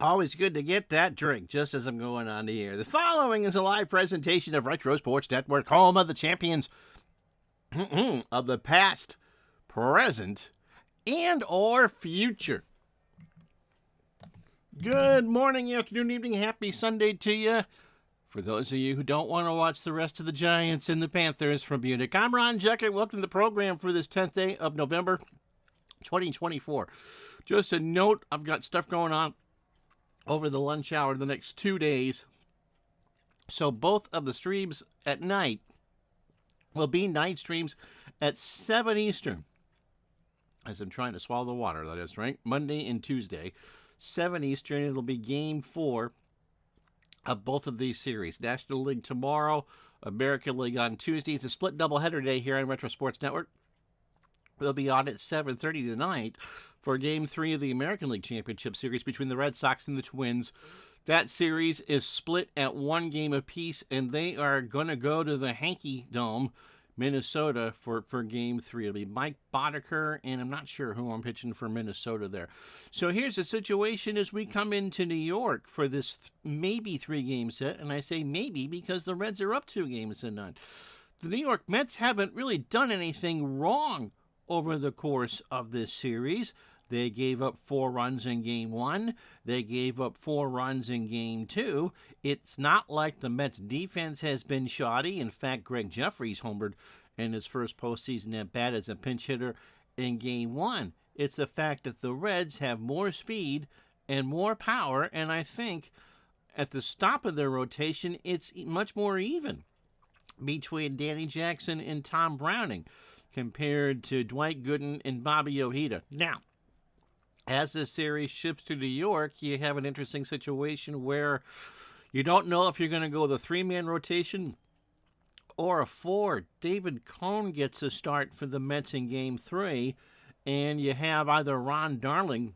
Always good to get that drink just as I'm going on the air. The following is a live presentation of Retro Sports Network, home of the champions of the past, present, and or future. Good morning, afternoon, evening, happy Sunday to you. For those of you who don't want to watch the rest of the Giants and the Panthers from Munich, I'm Ron Jecker. Welcome to the program for this 10th day of November 2024. Just a note, I've got stuff going on over the lunch hour the next 2 days. So both of the streams at night will be night streams at 7 Eastern. As I'm trying to swallow the water, that is, right? Monday and Tuesday, 7 Eastern. It'll be Game 4 of both of these series. National League tomorrow, American League on Tuesday. It's a split doubleheader day here on Retro Sports Network. We'll be on at 7:30 tonight for Game 3 of the American League Championship Series between the Red Sox and the Twins. That series is split at 1 game apiece, and they are going to go to the Yankee Dome, Minnesota, for Game 3. It'll be Mike Boddicker, and I'm not sure who I'm pitching for Minnesota there. So here's the situation as we come into New York for this maybe 3-game set, and I say maybe because the Reds are up 2 games to none. The New York Mets haven't really done anything wrong over the course of this series. They gave up 4 runs in Game 1. They gave up 4 runs in Game 2. It's not like the Mets' defense has been shoddy. In fact, Greg Jeffries homered in his first postseason at bat as a pinch hitter in Game 1. It's the fact that the Reds have more speed and more power, and I think at the stop of their rotation, it's much more even between Danny Jackson and Tom Browning compared to Dwight Gooden and Bobby Ojeda. Now, as this series shifts to New York, you have an interesting situation where you don't know if you're going to go the 3-man rotation or a 4. David Cone gets a start for the Mets in Game 3, and you have either Ron Darling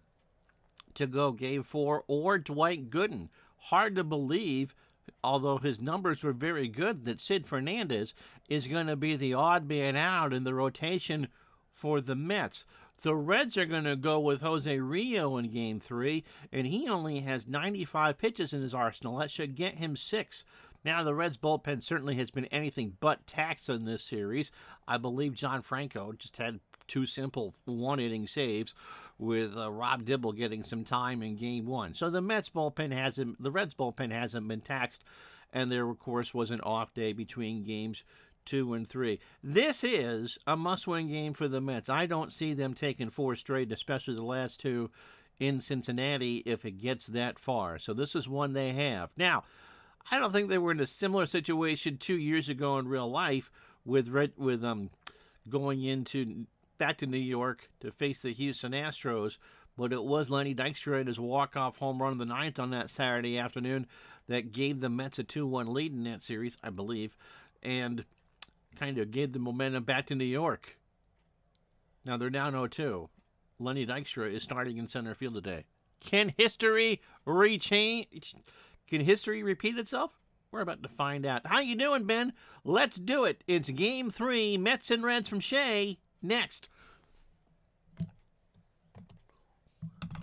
to go Game 4 or Dwight Gooden. Hard to believe, although his numbers were very good, that Sid Fernandez is going to be the odd man out in the rotation for the Mets. The Reds are going to go with Jose Rio in Game 3, and he only has 95 pitches in his arsenal. That should get him 6. Now, the Reds' bullpen certainly has been anything but taxed in this series. I believe John Franco just had 2 simple 1-inning saves, with Rob Dibble getting some time in Game 1. So the Reds' bullpen hasn't been taxed, and there, of course, was an off day between Games 2 and 3. This is a must-win game for the Mets. I don't see them taking 4 straight, especially the last 2 in Cincinnati, if it gets that far. So this is one they have. Now, I don't think they were in a similar situation 2 years ago in real life with going back to New York to face the Houston Astros, but it was Lenny Dykstra and his walk-off home run in the 9th on that Saturday afternoon that gave the Mets a 2-1 lead in that series, I believe, and kind of gave the momentum back to New York. Now they're down 0-2. Lenny Dykstra is starting in center field today. Can history repeat itself? We're about to find out. How you doing, Ben? Let's do it. It's Game 3, Mets and Reds from Shea, next.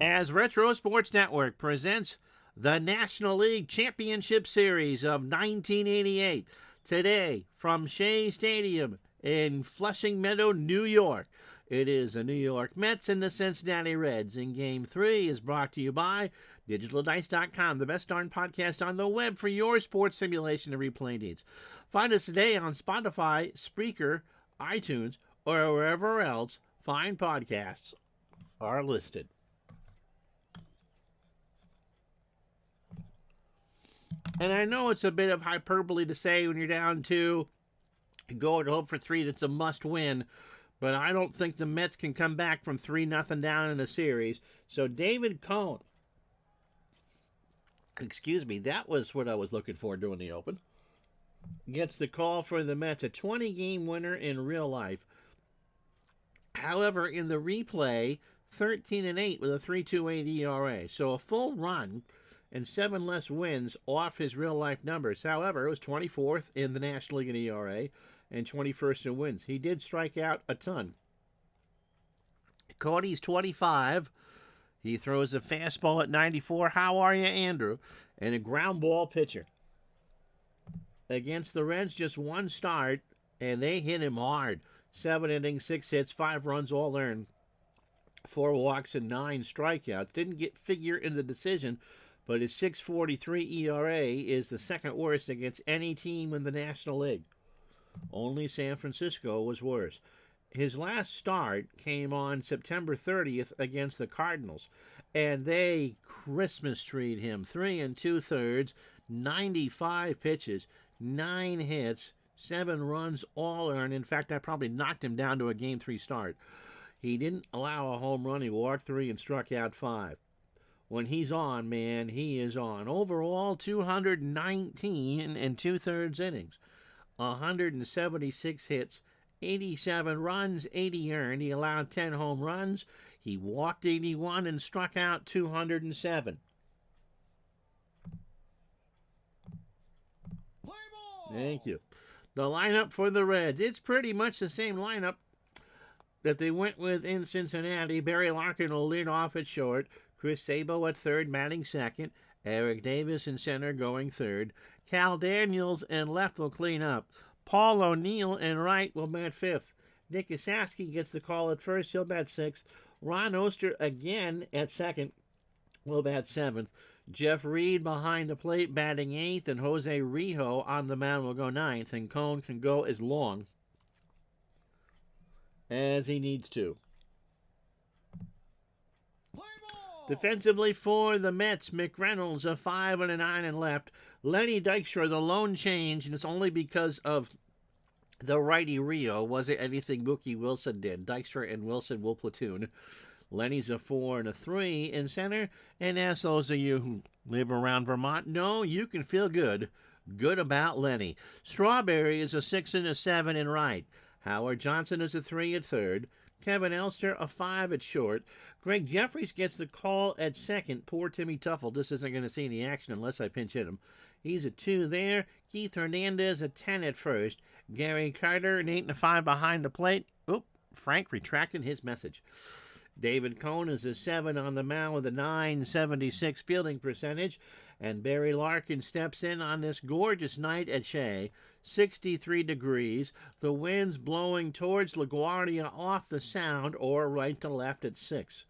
As Retro Sports Network presents the National League Championship Series of 1988, today from Shea Stadium in Flushing Meadow, New York. It is the New York Mets and the Cincinnati Reds, and Game 3 is brought to you by DigitalDice.com, the best darn podcast on the web for your sports simulation and replay needs. Find us today on Spotify, Spreaker, iTunes, or wherever else fine podcasts are listed. And I know it's a bit of hyperbole to say when you're down 2, go and hope for 3, that's a must-win. But I don't think the Mets can come back from 3-0 down in a series. So David Cone, that was what I was looking for doing the Open, gets the call for the Mets, a 20-game winner in real life. However, in the replay, 13-8 with a 3.28 ERA. So a full run and 7 less wins off his real-life numbers. However, it was 24th in the National League in ERA and 21st in wins. He did strike out a ton. Cody's 25. He throws a fastball at 94. How are you, Andrew? And a ground ball pitcher. Against the Reds, just one start, and they hit him hard. 7 innings, 6 hits, 5 runs, all earned. 4 walks and 9 strikeouts. Didn't get figure in the decision, but his 6.43 ERA is the second worst against any team in the National League. Only San Francisco was worse. His last start came on September 30th against the Cardinals, and they Christmas treed him. 3 2/3, 95 pitches, 9 hits, 7 runs, all earned. In fact, I probably knocked him down to a Game 3 start. He didn't allow a home run. He walked 3 and struck out 5. When he's on, man, he is on. Overall, 219 2/3 innings, 176 hits, 87 runs, 80 earned. He allowed 10 home runs. He walked 81 and struck out 207. Thank you. The lineup for the Reds. It's pretty much the same lineup that they went with in Cincinnati. Barry Larkin will lead off at short. Chris Sabo at third, batting second. Eric Davis in center, going third. Cal Daniels in left will clean up. Paul O'Neill in right will bat fifth. Nick Isaski gets the call at first. He'll bat sixth. Ron Oster again at second will bat seventh. Jeff Reed behind the plate batting eighth, and Jose Rijo on the mound will go ninth, and Cone can go as long as he needs to. Defensively for the Mets, McReynolds a 5 and a 9 and left. Lenny Dykstra, the lone change, and it's only because of the righty Rio. Wasn't anything Mookie Wilson did. Dykstra and Wilson will platoon. Lenny's a 4 and a 3 in center. And as those of you who live around Vermont know, you can feel good about Lenny. Strawberry is a 6 and a 7 in right. Howard Johnson is a 3 at third. Kevin Elster a 5 at short. Greg Jeffries gets the call at second. Poor Timmy Tuffle just isn't going to see any action unless I pinch hit him. He's a 2 there. Keith Hernandez a 10 at first. Gary Carter an 8 and a 5 behind the plate. Oop, Frank retracted his message. David Cone is a 7 on the mound with a .976 fielding percentage. And Barry Larkin steps in on this gorgeous night at Shea. 63 degrees. The wind's blowing towards LaGuardia off the Sound or right to left at 6.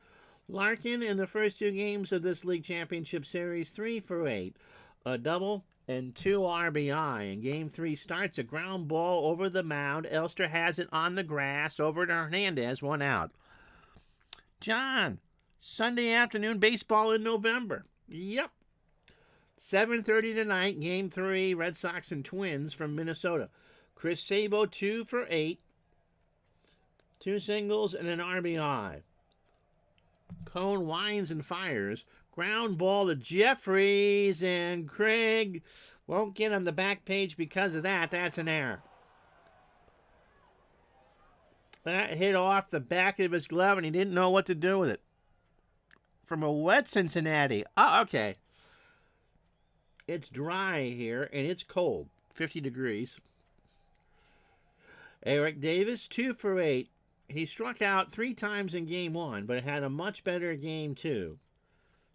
Larkin in the first 2 games of this league championship series, 3 for 8. A double and 2 RBI. In game 3 starts a ground ball over the mound. Elster has it on the grass over to Hernandez, 1 out. John, Sunday afternoon baseball in November. Yep. 7:30 tonight, Game 3, Red Sox and Twins from Minnesota. Chris Sabo, 2 for 8. 2 singles and an RBI. Cone winds and fires. Ground ball to Jeffries, and Craig won't get on the back page because of that. That's an error. That hit off the back of his glove, and he didn't know what to do with it. From a wet Cincinnati. Oh, okay. It's dry here, and it's cold. 50 degrees. Eric Davis, 2 for 8. He struck out 3 times in Game 1, but had a much better Game 2.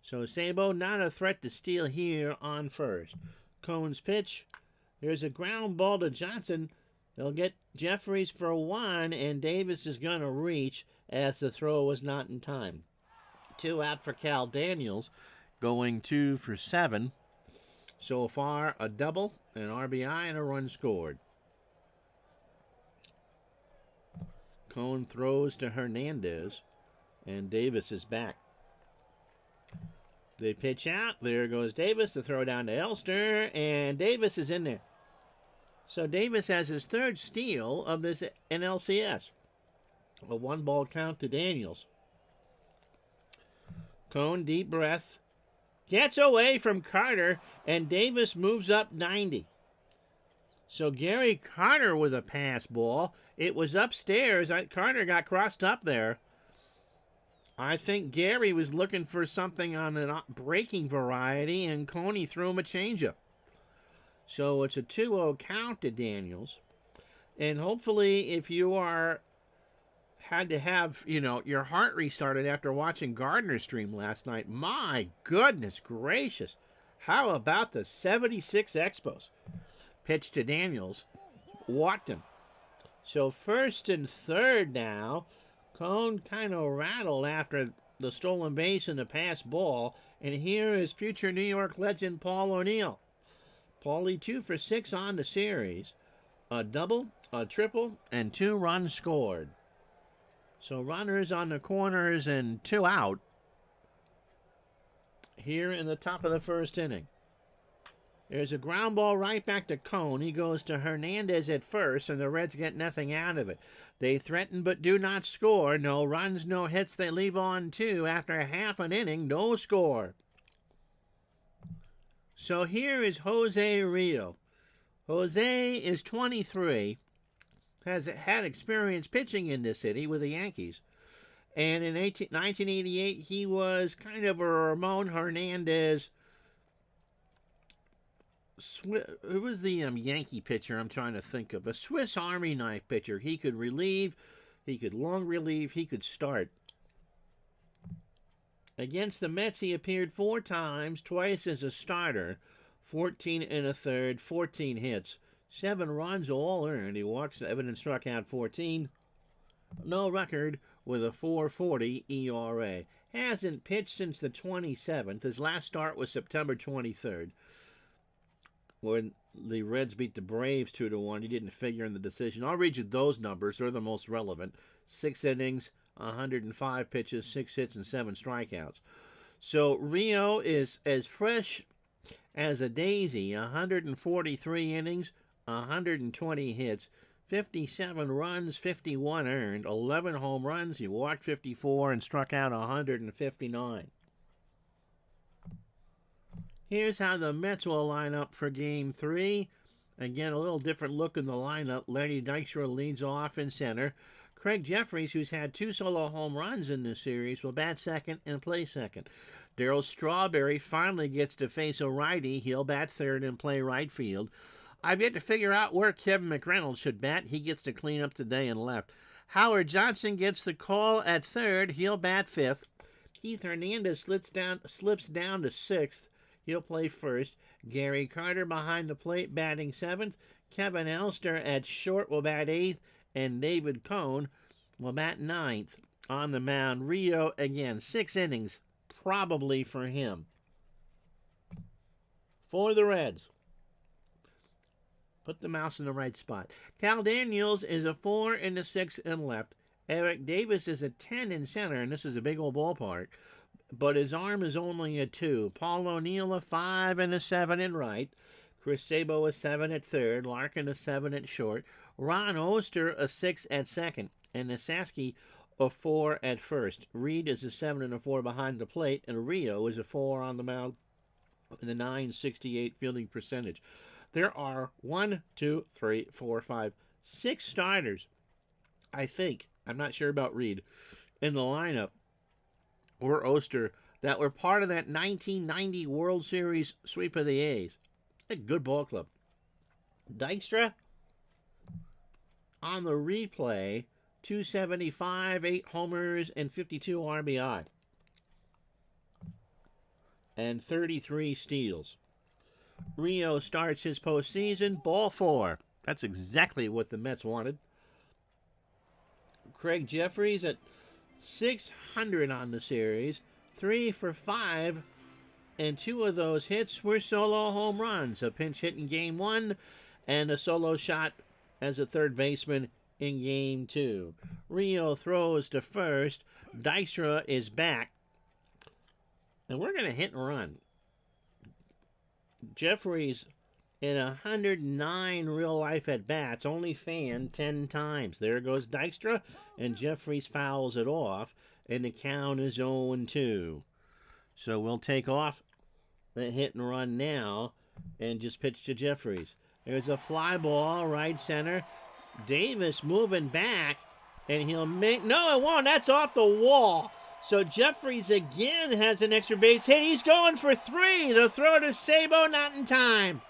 So Sabo not a threat to steal here on first. Cone's pitch. There's a ground ball to Johnson. They'll get Jeffries for 1, and Davis is going to reach as the throw was not in time. 2 out for Cal Daniels, going 2 for 7. So far, a double, an RBI, and a run scored. Cone throws to Hernandez, and Davis is back. They pitch out. There goes Davis. The throw down to Elster, and Davis is in there. So Davis has his 3rd steal of this NLCS. A 1-ball count to Daniels. Cone, deep breath. Gets away from Carter, and Davis moves up 90. So Gary Carter with a pass ball. It was upstairs. Carter got crossed up there. I think Gary was looking for something on a breaking variety, and Coney threw him a changeup. So it's a 2-0 count to Daniels. And hopefully, if you are had to have, your heart restarted after watching Gardner's stream last night. My goodness gracious. How about the 76 Expos? Pitch to Daniels. Walked him. So first and third now. Cone kind of rattled after the stolen base and the pass ball. And here is future New York legend Paul O'Neill. Paulie 2 for 6 on the series. A double, a triple, and 2 runs scored. So runners on the corners and 2 out here in the top of the first inning. There's a ground ball right back to Cone. He goes to Hernandez at first, and the Reds get nothing out of it. They threaten but do not score. No runs, no hits. They leave on 2 after half an inning. No score. So here is Jose Rio. Jose is 23. Has had experience pitching in this city with the Yankees. And in 1988, he was kind of a Ramon Hernandez. Who was the Yankee pitcher I'm trying to think of? A Swiss Army knife pitcher. He could relieve, he could long relieve, he could start. Against the Mets, he appeared 4 times, twice as a starter. 14 1/3, 14 hits. 7 runs all earned. He walked 7 and struck out 14. No record with a 4.40 ERA. Hasn't pitched since the 27th. His last start was September 23rd, when the Reds beat the Braves 2-1. He didn't figure in the decision. I'll read you those numbers. They're the most relevant. 6 innings, 105 pitches, 6 hits, and 7 strikeouts. So Rio is as fresh as a daisy. 143 innings, 120 hits, 57 runs, 51 earned, 11 home runs. He walked 54 and struck out 159. Here's how the Mets will line up for Game 3. Again, a little different look in the lineup. Lenny Dykstra leads off in center. Craig Jeffries, who's had 2 solo home runs in this series, will bat second and play second. Darryl Strawberry finally gets to face a righty. He'll bat third and play right field. I've yet to figure out where Kevin McReynolds should bat. He gets to clean up today and left. Howard Johnson gets the call at third. He'll bat fifth. Keith Hernandez slips down to sixth. He'll play first. Gary Carter behind the plate batting seventh. Kevin Elster at short will bat eighth. And David Cone will bat ninth. On the mound, Rio again. 6 innings, probably for him. For the Reds. Put the mouse in the right spot. Cal Daniels is a 4 in the 6 in left. Eric Davis is a 10 in center, and this is a big old ballpark. But his arm is only a 2. Paul O'Neill a 5 and a 7 in right. Chris Sabo a 7 at third. Larkin a 7 at short. Ron Oster a 6 at second. And Nasaski a 4 at first. Reed is a 7 and a 4 behind the plate. And Rio is a 4 on the mound with a .968 fielding percentage. There are 6 starters, I think. I'm not sure about Reed, in the lineup, or Oster, that were part of that 1990 World Series sweep of the A's. A good ball club. Dykstra, on the replay, 275, 8 homers, and 52 RBI. And 33 steals. Rio starts his postseason, ball 4. That's exactly what the Mets wanted. Craig Jeffries at .600 on the series, 3 for 5, and 2 of those hits were solo home runs. A pinch hit in Game 1 and a solo shot as a third baseman in Game 2. Rio throws to first. Dykstra is back. And we're going to hit and run. Jeffries in 109 real-life at-bats, only fanned 10 times. There goes Dykstra, and Jeffries fouls it off, and the count is 0-2. So we'll take off the hit and run now and just pitch to Jeffries. There's a fly ball, right center. Davis moving back, and he'll make... No, it won't. That's off the wall. So Jeffries again has an extra base hit. He's going for 3. The throw to Sabo, not in time.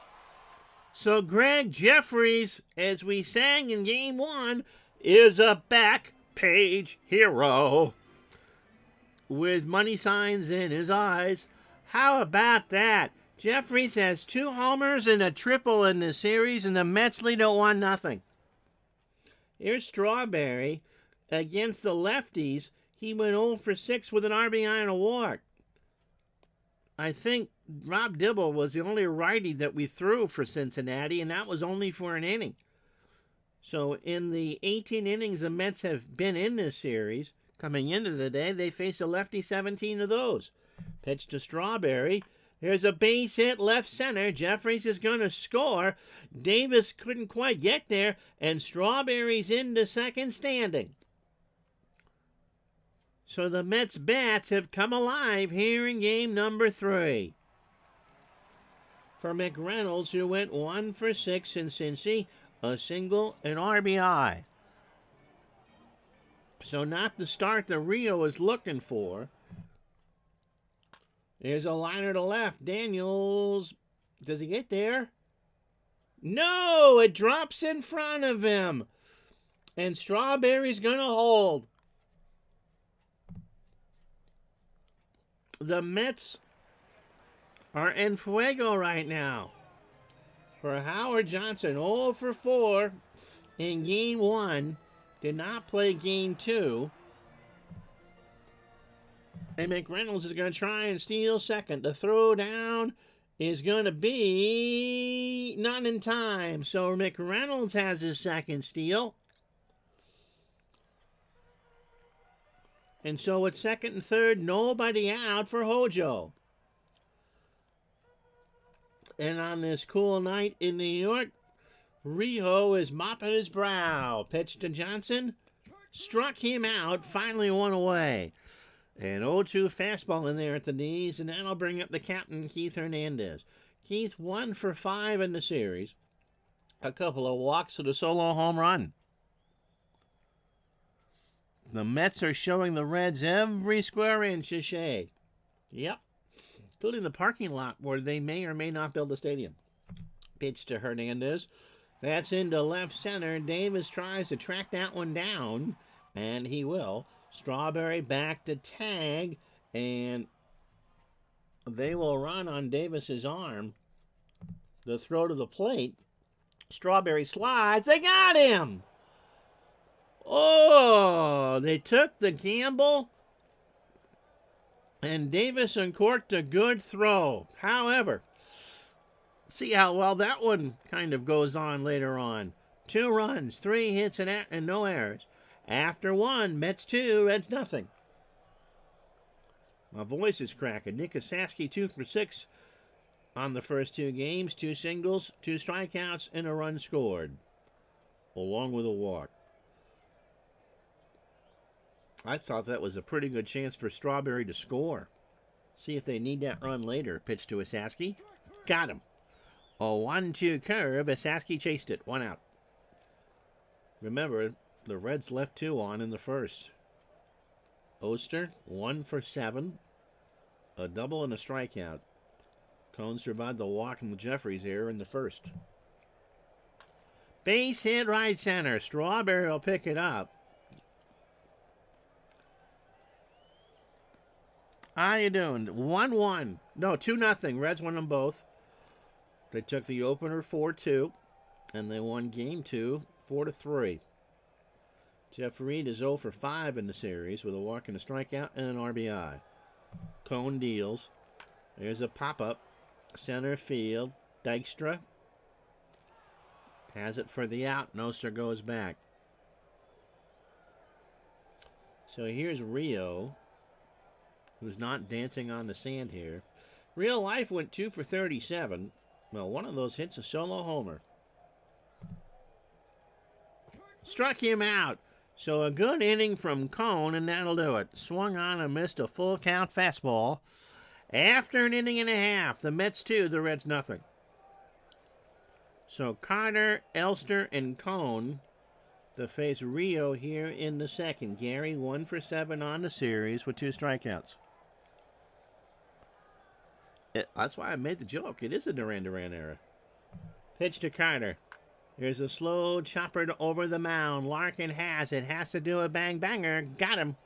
So Greg Jeffries, as we sang in Game 1, is back page hero with money signs in his eyes. How about that? Jeffries has 2 homers and a triple in the series, and the Mets lead at 1-0. Here's Strawberry against the lefties. He went 0 for 6 with an RBI and a walk. I think Rob Dibble was the only righty that we threw for Cincinnati, and that was only for an inning. So in the 18 innings the Mets have been in this series, coming into the day, they faced a lefty 17 of those. Pitch to Strawberry. There's a base hit left center. Jeffries is going to score. Davis couldn't quite get there, and Strawberry's into second standing. So the Mets bats have come alive here in game number 3. For McReynolds, who went 1 for 6 in Cincy, a single, an RBI. So not the start that Rio was looking for. There's a liner to left. Daniels, does he get there? No, it drops in front of him. And Strawberry's going to hold. The Mets are en fuego right now. For Howard Johnson, 0 for 4 in game 1. Did not play game 2. And McReynolds is going to try and steal second. The throw down is going to be not in time. So McReynolds has his second steal. And so it's second and third, nobody out for Hojo. And on this cool night in New York, Rio is mopping his brow. Pitch to Johnson. Struck him out, finally one away. An 0-2 fastball in there at the knees, and that'll bring up the captain, Keith Hernandez. Keith 1 for 5 in the series. A couple of walks and a solo home run. The Mets are showing the Reds every square inch of shade. Yep. Including the parking lot where they may or may not build a stadium. Pitch to Hernandez. That's into left center. Davis tries to track that one down, and he will. Strawberry back to tag, and they will run on Davis's arm. The throw to the plate. Strawberry slides. They got him! Oh, they took the gamble, and Davis uncorked a good throw. However, see how well that one kind of goes on later on. 2 runs, 3 hits, and no errors. After 1, Mets 2, Reds nothing. My voice is cracking. Nick Osaski 2 for 6 on the first 2 games. 2 singles, 2 strikeouts, and a run scored, along with a walk. I thought that was a pretty good chance for Strawberry to score. See if they need that run later. Pitch to Osaski. Got him. A 1-2 curve. Osaski chased it. 1 out. Remember, the Reds left 2 on in the first. Oster, 1 for 7. A double and a strikeout. Cone survived the walk in the Jeffries error in the first. Base hit right center. Strawberry will pick it up. How you doing? 1-1. No, 2-0. Reds won them both. They took the opener 4-2, and they won game 2 4-3. Jeff Reed is 0 for 5 in the series with a walk and a strikeout and an RBI. Cone deals. There's a pop-up. Center field. Dykstra has it for the out. Noster goes back. So here's Rio, who's not dancing on the sand here. Real life went 2 for 37. Well, one of those hits a solo homer. Struck him out. So a good inning from Cone, and that'll do it. Swung on and missed a full count fastball. After an inning and a half, the Mets 2, the Reds nothing. So Carter, Elster, and Cone to face Rio here in the second. Gary 1 for 7 on the series with 2 strikeouts. That's why I made the joke. It is a Duran Duran era. Pitch to Carter. Here's a slow chopper over the mound. Larkin has it. Has to do a bang-banger. Got him.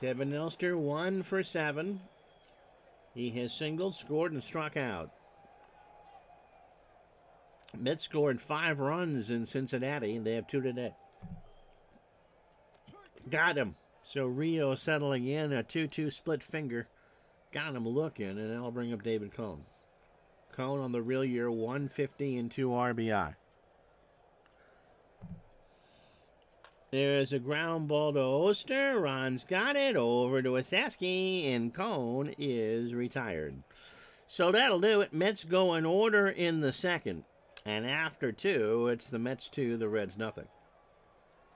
Kevin Elster 1 for 7. He has singled, scored, and struck out. Mets scored 5 runs in Cincinnati. They have 2 today. Got him. So Rio settling in, a 2-2 split finger. Got him looking, and that'll bring up David Cone. Cone on the real year, 150 and 2 RBI. There's a ground ball to Oster. Ron's got it. Over to Asaski, and Cone is retired. So that'll do it. Mets go in order in the second. And after 2, it's the Mets 2, the Reds nothing.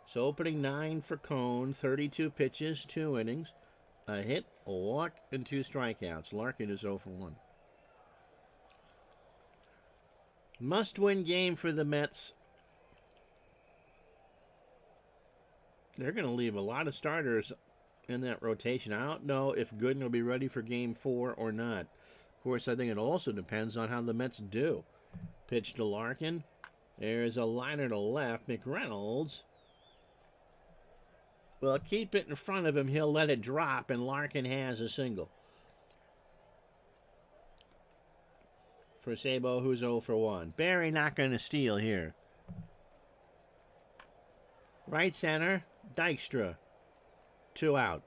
So opening 9 for Cone, 32 pitches, 2 innings, a hit, a walk, and 2 strikeouts. Larkin is 0 for 1. Must-win game for the Mets. They're going to leave a lot of starters in that rotation. I don't know if Gooden will be ready for Game 4 or not. Of course, I think it also depends on how the Mets do. Pitch to Larkin. There's a liner to left. McReynolds. Well, keep it in front of him. He'll let it drop, and Larkin has a single. For Sabo, who's 0 for 1. Barry not going to steal here. Right center, Dykstra. 2 out.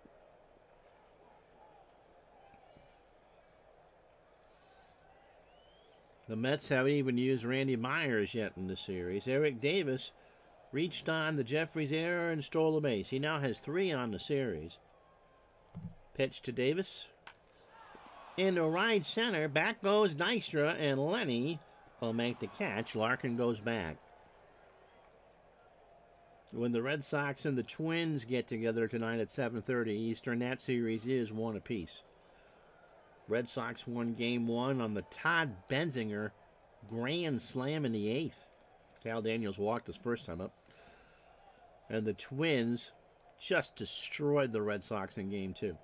The Mets haven't even used Randy Myers yet in the series. Eric Davis reached on the Jeffries error and stole a base. He now has 3 on the series. Pitch to Davis. Into right center. Back goes Dykstra, and Lenny will make the catch. Larkin goes back. When the Red Sox and the Twins get together tonight at 7:30 Eastern, that series is 1 apiece. Red Sox won Game 1 on the Todd Benzinger grand slam in the 8th. Cal Daniels walked his first time up. And the Twins just destroyed the Red Sox in Game 2.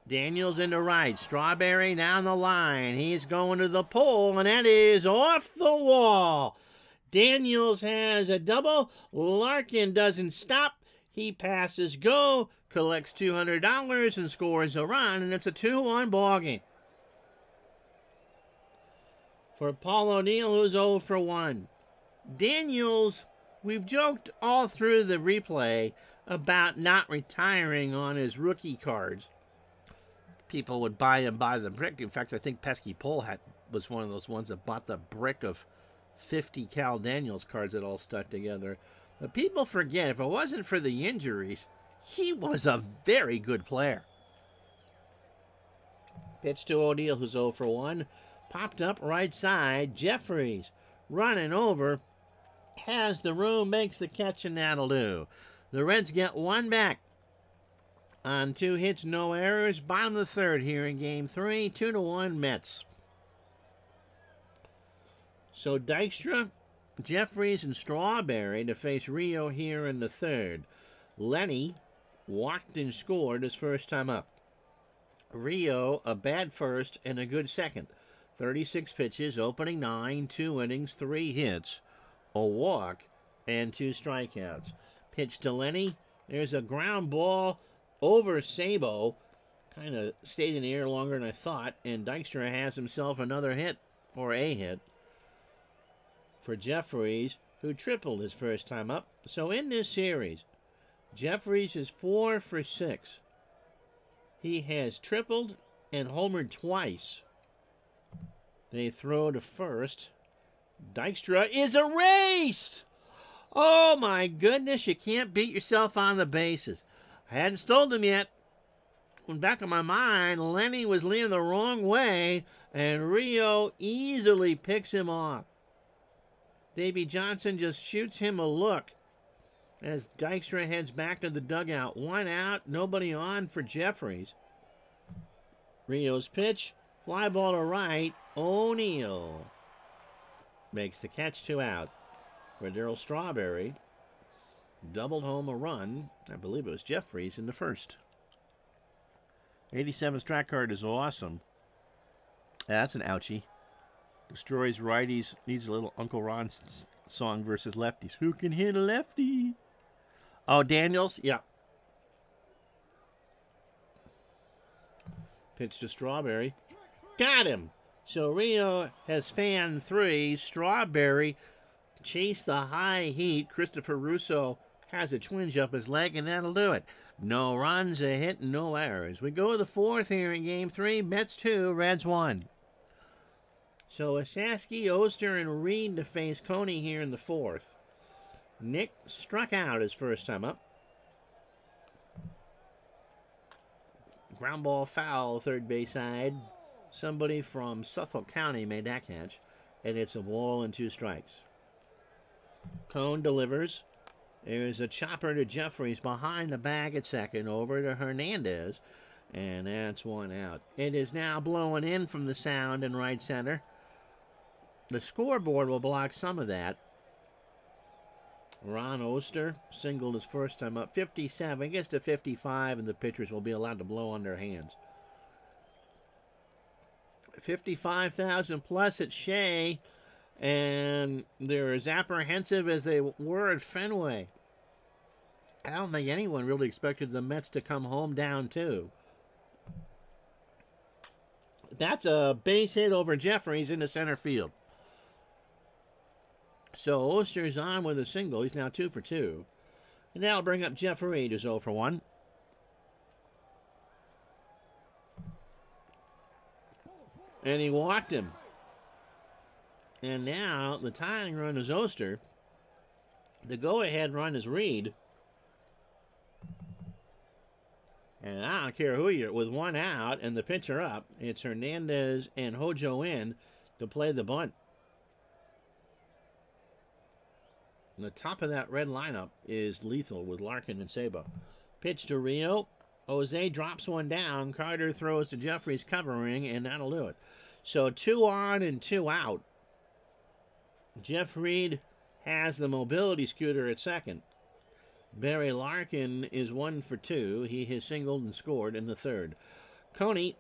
Daniels into right. Strawberry down the line. He's going to the pole, and that is off the wall. Daniels has a double. Larkin doesn't stop. He passes go, collects $200, and scores a run, and it's a 2-1 ballgame. For Paul O'Neill, who's 0 for 1. Daniels, we've joked all through the replay about not retiring on his rookie cards. People would buy him by the brick. In fact, I think Pesky Pole was one of those ones that bought the brick of 50 Cal Daniels cards that all stuck together. But people forget, if it wasn't for the injuries, he was a very good player. Pitch to O'Neill, who's 0 for 1. Popped up right side. Jeffries running over. Has the room, makes the catch, and that'll do. The Reds get 1 back. On 2 hits, no errors. Bottom of the 3rd here in Game 3. 2-1 Mets. So Dykstra, Jeffries, and Strawberry to face Rio here in the 3rd. Lenny walked and scored his first time up. Rio, a bad first and a good second. 36 pitches, opening 9, 2 innings, 3 hits, a walk, and 2 strikeouts. Pitch to Lenny. There's a ground ball over Sabo. Kind of stayed in the air longer than I thought, and Dykstra has himself another hit, or a hit, for Jeffries, who tripled his first time up. So in this series, Jeffries is 4 for 6. He has tripled and homered twice. They throw to first. Dykstra is erased! Oh my goodness, you can't beat yourself on the bases. I hadn't stole them yet. In the back of my mind, Lenny was leaning the wrong way, and Rio easily picks him off. Davey Johnson just shoots him a look as Dykstra heads back to the dugout. 1 out, nobody on for Jeffries. Rio's pitch, fly ball to right. O'Neill makes the catch, 2 out. For Darryl Strawberry, doubled home a run. I believe it was Jeffries in the first. 87 strike card is awesome. That's an ouchie. Destroys righties. Needs a little Uncle Ron song versus lefties. Who can hit a lefty? Oh, Daniels? Yeah. Pitch to Strawberry. Got him. So Rio has fanned 3. Strawberry chased the high heat. Christopher Russo has a twinge up his leg, and that'll do it. No runs, a hit, no errors. We go to the 4th here in Game 3. Mets 2, Reds 1. So Osaski, Oster, and Reed to face Coney here in the 4th. Nick struck out his first time up. Ground ball foul, third base side. Somebody from Suffolk County made that catch, and it's a ball and 2 strikes. Cone delivers. There's a chopper to Jeffries behind the bag at second, over to Hernandez, and that's 1 out. It is now blowing in from the sound in right center. The scoreboard will block some of that. Ron Oster singled his first time up, 57, gets to 55, and the pitchers will be allowed to blow on their hands. 55,000 plus at Shea, and they're as apprehensive as they were at Fenway. I don't think anyone really expected the Mets to come home down 2. That's a base hit over Jeffries into center field. So Oster's on with a single. He's now 2 for 2. And that'll bring up Jeff Reed, who's 0 for 1. And he walked him. And now the tying run is Oster. The go-ahead run is Reed. And I don't care who you're with, 1 out and the pitcher up. It's Hernandez and Hojo in to play the bunt. And the top of that red lineup is lethal with Larkin and Sabo. Pitch to Rio. Jose drops 1 down. Carter throws to Jeffries covering, and that'll do it. So 2 on and 2 out. Jeff Reed has the mobility scooter at second. Barry Larkin is 1 for 2. He has singled and scored in the 3rd. Coney,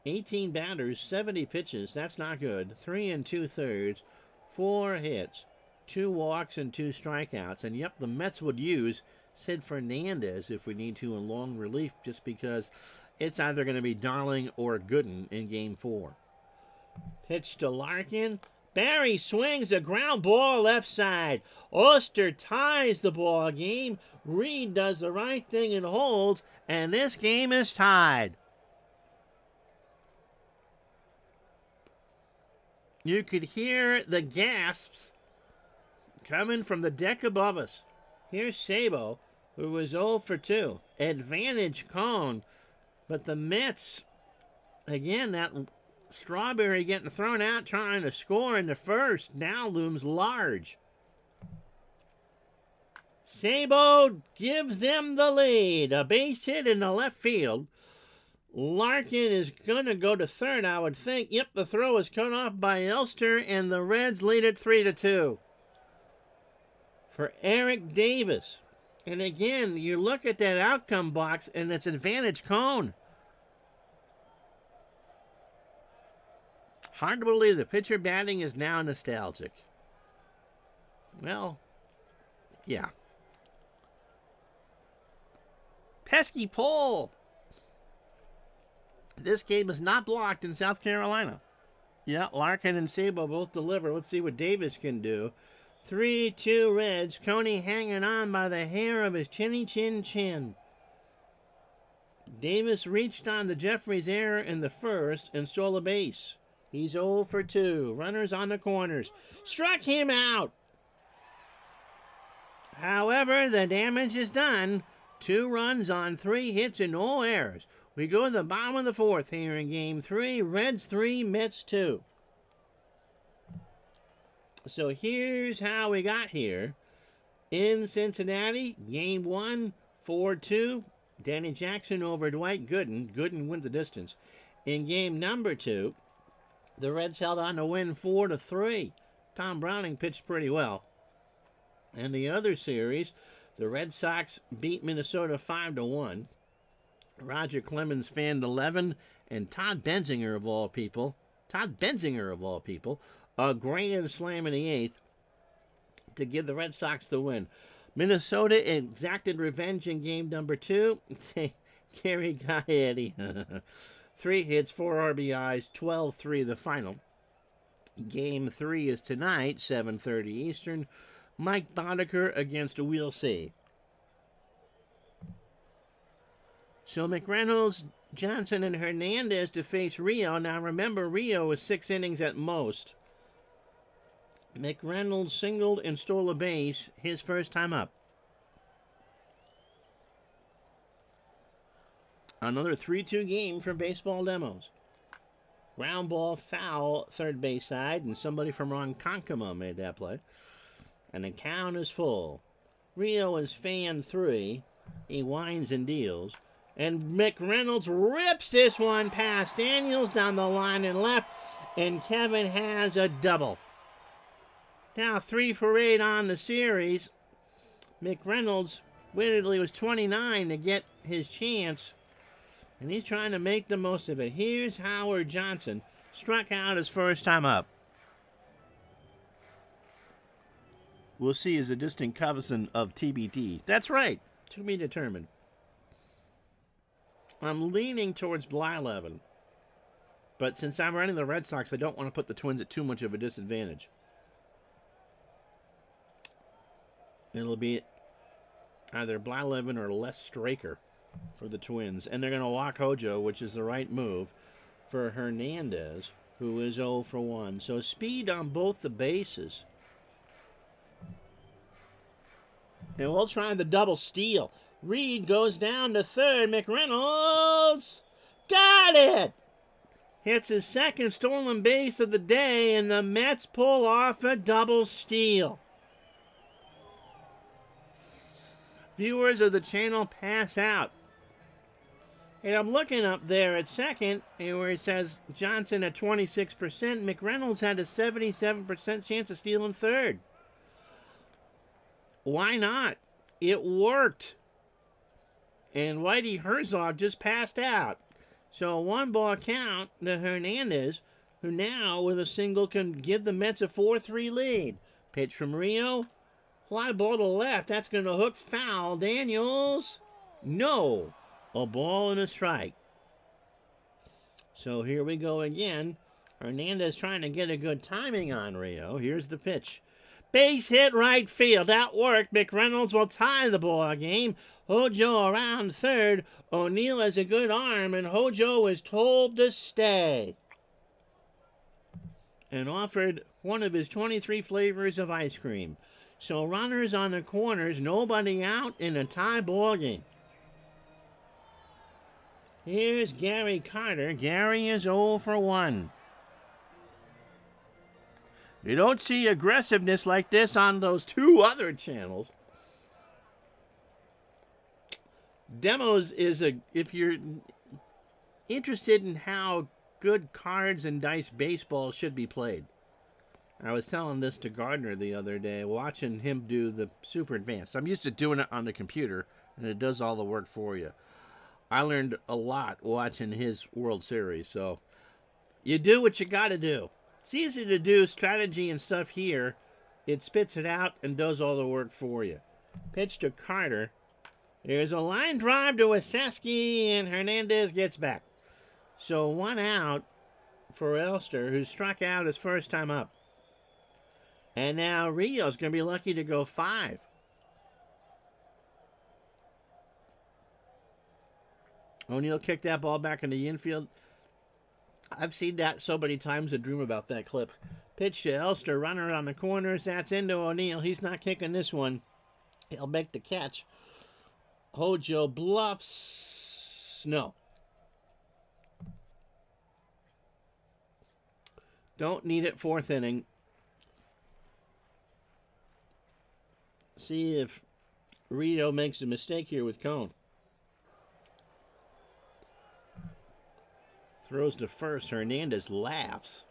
18 batters, 70 pitches. That's not good. 3 2/3, 4 hits, 2 walks, and 2 strikeouts. And yep, the Mets would use Sid Fernandez if we need to in long relief, just because it's either going to be Darling or Gooden in Game 4. Pitch to Larkin. Barry swings a ground ball left side. Oster ties the ball game. Reed does the right thing and holds, and this game is tied. You could hear the gasps coming from the deck above us. Here's Sabo, who was 0 for 2. Advantage Cone. But the Mets, again, that Strawberry getting thrown out trying to score in the first now looms large. Sabo gives them the lead. A base hit in the left field. Larkin is going to go to 3rd, I would think. Yep, the throw is cut off by Elster, and the Reds lead it 3-2. For Eric Davis. And again, you look at that outcome box, and it's advantage Cone. Hard to believe the pitcher batting is now nostalgic. Well, yeah. Pesky pole. This game is not blocked in South Carolina. Yeah, Larkin and Sabo both deliver. Let's see what Davis can do. 3-2 Reds. Coney hanging on by the hair of his chinny chin chin. Davis reached on the Jeffries error in the first and stole a base. He's 0 for 2. Runners on the corners. Struck him out. However, the damage is done. 2 runs on 3 hits and no errors. We go to the bottom of the 4th here in Game 3. Reds 3, Mets 2. So here's how we got here. In Cincinnati, Game 1, 4-2. Danny Jackson over Dwight Gooden. Gooden went the distance. In game number 2, the Reds held on to win 4-3. Tom Browning pitched pretty well. In the other series, the Red Sox beat Minnesota 5-1. Roger Clemens fanned 11, and Todd Benzinger, of all people, Todd Benzinger, of all people, a grand slam in the 8th to give the Red Sox the win. Minnesota exacted revenge in game number 2. Gary Gaetti, 3 hits, 4 RBIs, 12-3 the final. Game 3 is tonight, 7:30 Eastern. Mike Boddicker against We'll See. So McReynolds, Johnson, and Hernandez to face Rio. Now remember, Rio was 6 innings at most. McReynolds singled and stole a base his first time up. Another 3-2 game for Baseball Demos. Ground ball foul, third base side, and somebody from Ronkonkoma made that play. And the count is full. Rio is fan 3. He winds and deals. And McReynolds rips this one past Daniels down the line and left. And Kevin has a double. Now 3 for 8 on the series. McReynolds, weirdly, was 29 to get his chance. And he's trying to make the most of it. Here's Howard Johnson. Struck out his first time up. We'll see is a distant cousin of TBD. That's right. To be determined. I'm leaning towards Blyleven. But since I'm running the Red Sox, I don't want to put the Twins at too much of a disadvantage. It'll be either Blyleven or Les Straker for the Twins. And they're going to walk Hojo, which is the right move, for Hernandez, who is 0 for 1. So speed on both the bases. And we'll try the double steal. Reed goes down to third. McReynolds got it! Hits his second stolen base of the day, and the Mets pull off a double steal. Viewers of the channel pass out. And I'm looking up there at second, where it says Johnson at 26%. McReynolds had a 77% chance of stealing third. Why not? It worked. And Whitey Herzog just passed out. So a 1-ball count to Hernandez, who now with a single can give the Mets a 4-3 lead. Pitch from Rio. Fly ball to left. That's going to hook foul. Daniels. No. A ball and a strike. So here we go again. Hernandez trying to get a good timing on Rio. Here's the pitch. Base hit right field. That worked. McReynolds will tie the ball game. Hojo around third. O'Neill has a good arm, and Hojo is told to stay. And offered one of his 23 flavors of ice cream. So runners on the corners, nobody out in a tie ball game. Here's Gary Carter. Gary is 0 for 1. You don't see aggressiveness like this on those 2 other channels. Demos is if you're interested in how good cards and dice baseball should be played. I was telling this to Gardner the other day, watching him do the super advanced. I'm used to doing it on the computer, and it does all the work for you. I learned a lot watching his World Series, so you do what you got to do. It's easy to do strategy and stuff here. It spits it out and does all the work for you. Pitch to Carter. There's a line drive to Weseski, and Hernandez gets back. So 1 out for Elster, who struck out his first time up. And now Rio's going to be lucky to go 5. O'Neill kicked that ball back in the infield. I've seen that so many times and dream about that clip. Pitch to Elster, runner on the corners. That's into O'Neill. He's not kicking this one. He'll make the catch. Hojo bluffs. No. Don't need it 4th inning. See if Rito makes a mistake here with Cone. Throws to first. Hernandez laughs.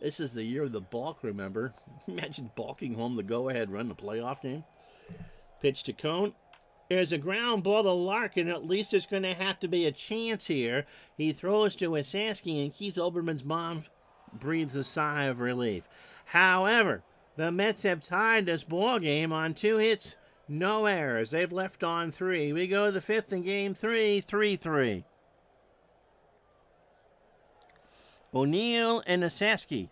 This is the year of the balk, remember? Imagine balking home the go-ahead run the playoff game. Pitch to Cone. There's a ground ball to Larkin. At least there's going to have to be a chance here. He throws to Wasaski, and Keith Olbermann's mom breathes a sigh of relief. However, the Mets have tied this ball game on 2 hits, no errors. They've left on 3. We go to the 5th in game 3, 3-3. O'Neill and Wasaski,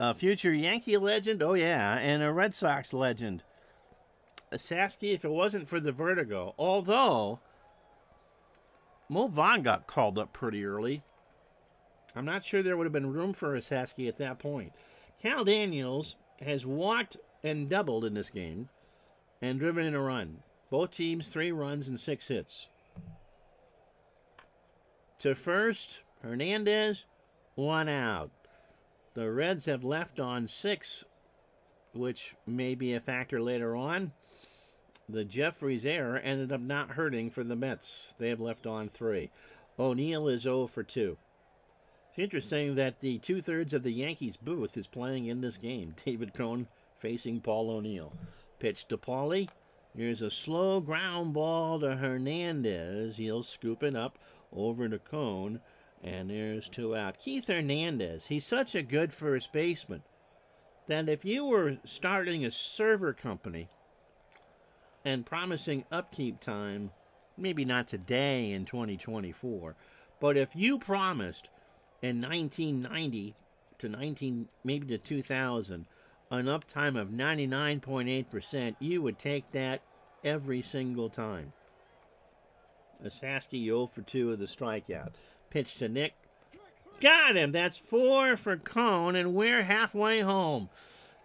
a future Yankee legend, oh yeah, and a Red Sox legend. Wasaski, if it wasn't for the vertigo, although Mo Vaughn got called up pretty early, I'm not sure there would have been room for Wasaski at that point. Cal Daniels has walked and doubled in this game and driven in a run. Both teams 3 runs and 6 hits. To first, Hernandez, 1 out. The Reds have left on 6, which may be a factor later on. The Jeffries error ended up not hurting for the Mets. They have left on 3. O'Neill is 0 for 2. It's interesting that the 2/3 of the Yankees booth is playing in this game. David Cone facing Paul O'Neill. Pitch to Paulie. Here's a slow ground ball to Hernandez. He'll scoop it up over to Cone. And there's 2 out. Keith Hernandez, he's such a good first baseman that if you were starting a server company and promising upkeep time, maybe not today in 2024, but if you promised in 1990 to maybe to 2000 an uptime of 99.8%, you would take that every single time. Wasaski 0 for 2 with a strikeout. Pitch to Nick. Got him. That's 4 for Cone, and we're halfway home.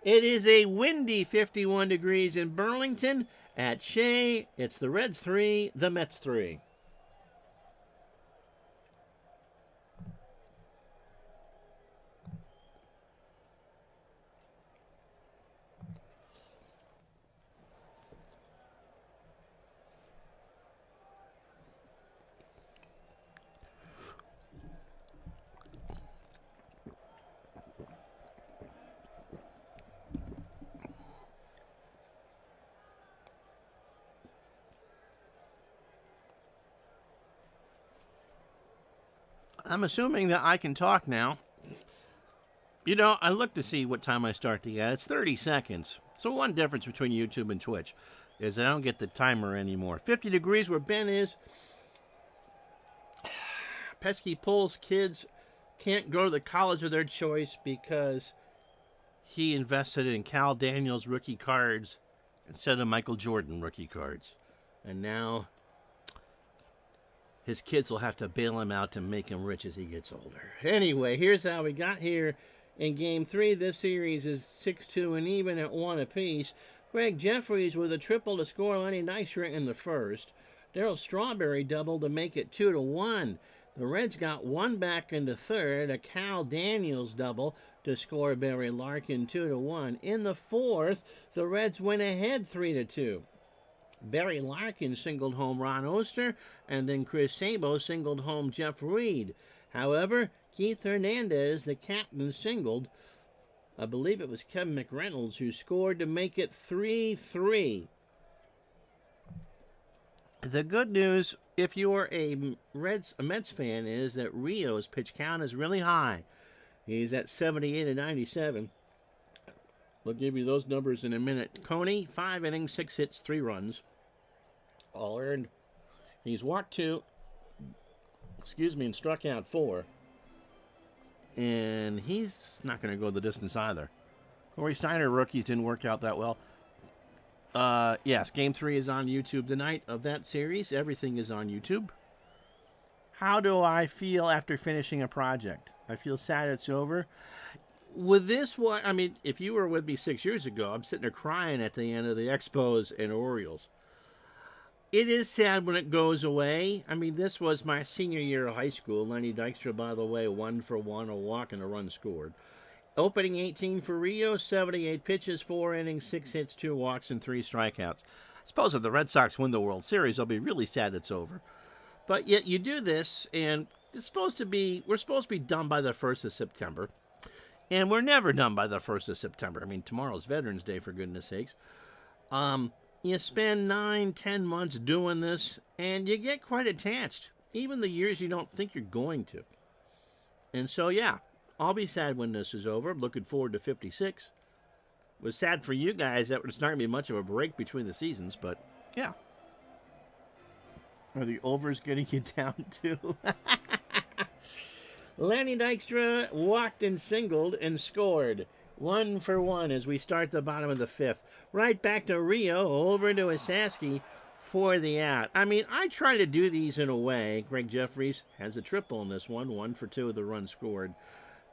It is a windy 51 degrees in Burlington. At Shea, it's the Reds 3, the Mets 3. I'm assuming that I can talk now. You know, I look to see what time I start the ad. It's 30 seconds. So one difference between YouTube and Twitch is I don't get the timer anymore. 50 degrees where Ben is. Pesky Poles kids can't go to the college of their choice because he invested in Cal Daniels rookie cards instead of Michael Jordan rookie cards. And now his kids will have to bail him out to make him rich as he gets older. Anyway, here's how we got here in Game 3. This series is 6-2 and even at 1 apiece. Greg Jeffries with a triple to score Lenny Dykstra in the first. Darryl Strawberry doubled to make it 2-1. The Reds got 1 back in the third. A Cal Daniels double to score Barry Larkin 2-1. In the fourth, the Reds went ahead 3-2. Barry Larkin singled home Ron Oster, and then Chris Sabo singled home Jeff Reed. However, Keith Hernandez, the captain, singled. I believe it was Kevin McReynolds who scored to make it 3-3. The good news, if you're a Mets fan, is that Rio's pitch count is really high. He's at 78 and 97. We'll give you those numbers in a minute. Coney, 5 innings, 6 hits, 3 runs. All earned. He's walked 2, and struck out 4. And he's not going to go the distance either. Corey Steiner, rookies, didn't work out that well. Yes, Game 3 is on YouTube tonight of that series. Everything is on YouTube. How do I feel after finishing a project? I feel sad it's over. With this one, I mean, if you were with me 6 years ago, I'm sitting there crying at the end of the Expos and Orioles. It is sad when it goes away. I mean, this was my senior year of high school. Lenny Dykstra, by the way, 1 for 1, a walk and a run scored. Opening 18 for Rio, 78 pitches, 4 innings, 6 hits, 2 walks, and 3 strikeouts. I suppose if the Red Sox win the World Series, I'll be really sad it's over. But yet you do this, and we're supposed to be done by the 1st of September. And we're never done by the 1st of September. I mean, tomorrow's Veterans Day, for goodness sakes. You spend 9, 10 months doing this, and you get quite attached, even the years you don't think you're going to. And so, yeah, I'll be sad when this is over. I'm looking forward to 56. It was sad for you guys that it's not going to be much of a break between the seasons, but yeah. Are the overs getting you down too? Lenny Dykstra walked and singled and scored. 1 for 1 as we start the bottom of the 5th. Right back to Rio, over to Asaski for the out. I mean, I try to do these in a way. Greg Jeffries has a triple in this one, 1 for 2 of the runs scored.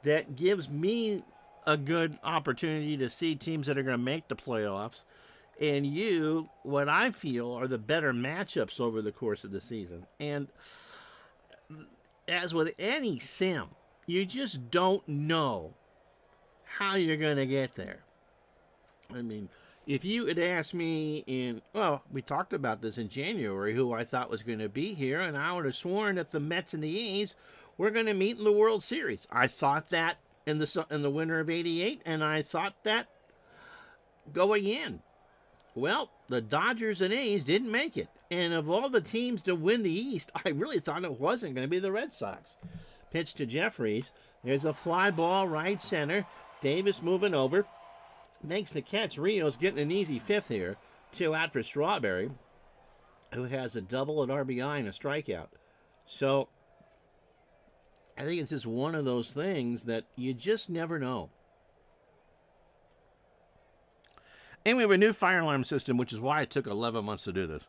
That gives me a good opportunity to see teams that are going to make the playoffs. And you, what I feel, are the better matchups over the course of the season. And as with any sim, you just don't know how you're going to get there. I mean, if you had asked me we talked about this in January, who I thought was going to be here, and I would have sworn that the Mets and the A's were going to meet in the World Series. I thought that in the winter of '88, and I thought that going in. Well, the Dodgers and A's didn't make it. And of all the teams to win the East, I really thought it wasn't going to be the Red Sox. Pitch to Jeffries. There's a fly ball right center. Davis moving over. Makes the catch. Rio's getting an easy 5th here. 2 out for Strawberry, who has a double, an RBI, and a strikeout. So, I think it's just one of those things that you just never know. And we have a new fire alarm system, which is why it took 11 months to do this.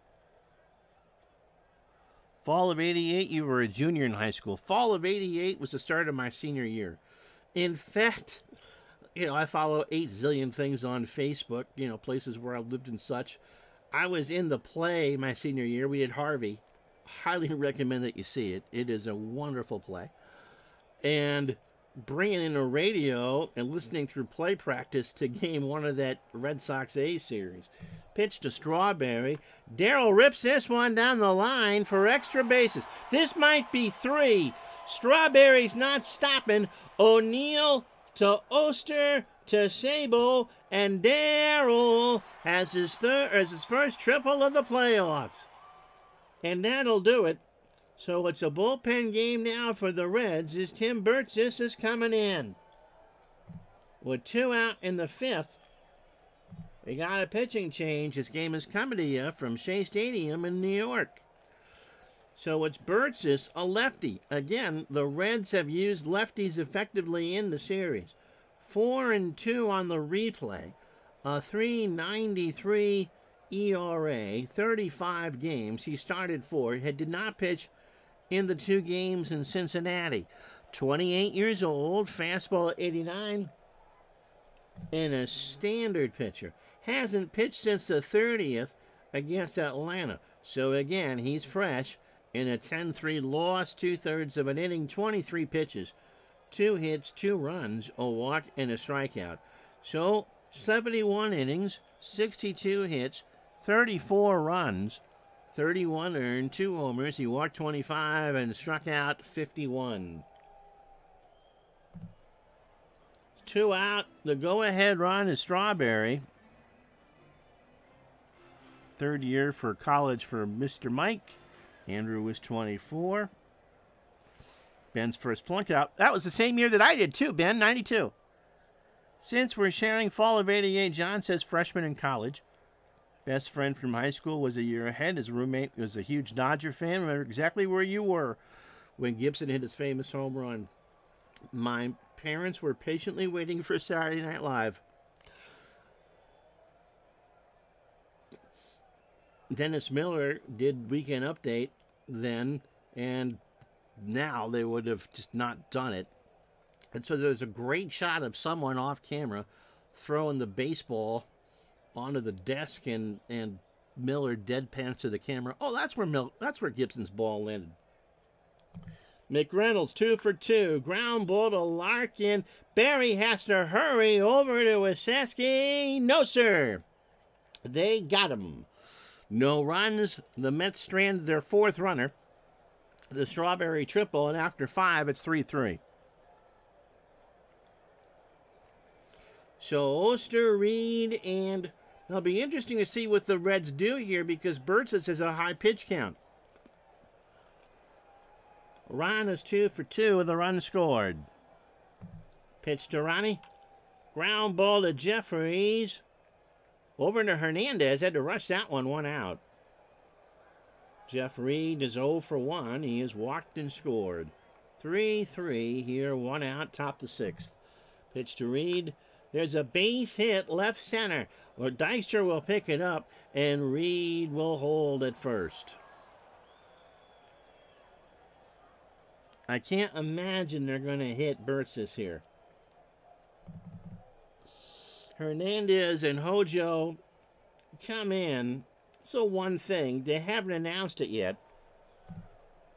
Fall of '88, you were a junior in high school. Fall of '88 was the start of my senior year. In fact, I follow 8 zillion things on Facebook, places where I lived and such. I was in the play my senior year. We did Harvey. Highly recommend that you see it. It is a wonderful play. And bringing in a radio and listening through play practice to game 1 of that Red Sox A series. Pitch to Strawberry. Darrell rips this one down the line for extra bases. This might be 3. Strawberry's not stopping. O'Neill to Oster to Sabo, and Darrell has his first triple of the playoffs. And that'll do it. So it's a bullpen game now for the Reds as Tim Burtsis is coming in. With 2 out in the 5th, they got a pitching change. This game is coming to you from Shea Stadium in New York. So it's Burtsis, a lefty. Again, the Reds have used lefties effectively in the series. 4-2 on the replay. A 3.93 ERA, 35 games. He started 4. He did not pitch in the 2 games in Cincinnati. 28 years old, fastball at 89, and a standard pitcher. Hasn't pitched since the 30th against Atlanta. So again, he's fresh in a 10-3 loss, 2/3 of an inning, 23 pitches, 2 hits, 2 runs, a walk, and a strikeout. So 71 innings, 62 hits, 34 runs, 31 earned, 2 homers. He walked 25 and struck out 51. 2 out. The go-ahead run is Strawberry. 3rd year for college for Mr. Mike. Andrew was 24. Ben's first flunk out. That was the same year that I did too, Ben, 92. Since we're sharing fall of '88, John says freshman in college. Best friend from high school was a year ahead. His roommate was a huge Dodger fan. Remember exactly where you were when Gibson hit his famous home run. My parents were patiently waiting for Saturday Night Live. Dennis Miller did Weekend Update then, and now they would have just not done it. And so there's a great shot of someone off camera throwing the baseball onto the desk, and Miller deadpans to the camera. Oh, that's where Gibson's ball landed. McReynolds 2 for 2. Ground ball to Larkin. Barry has to hurry over to Asaski. No, sir. They got him. No runs. The Mets stranded their 4th runner. The Strawberry triple, and after 5, it's 3-3. So Oster, Reed, and It'll be interesting to see what the Reds do here because Burtis has a high pitch count. Ron is 2 for 2 with a run scored. Pitch to Ronnie. Ground ball to Jeffries. Over to Hernandez. Had to rush that one out. Jeff Reed is 0 for 1. He has walked and scored. 3-3 here, 1 out, top the 6th. Pitch to Reed. There's a base hit left center. Well, Dykstra will pick it up, and Reed will hold at first. I can't imagine they're going to hit Burtis here. Hernandez and Hojo come in. So one thing, they haven't announced it yet.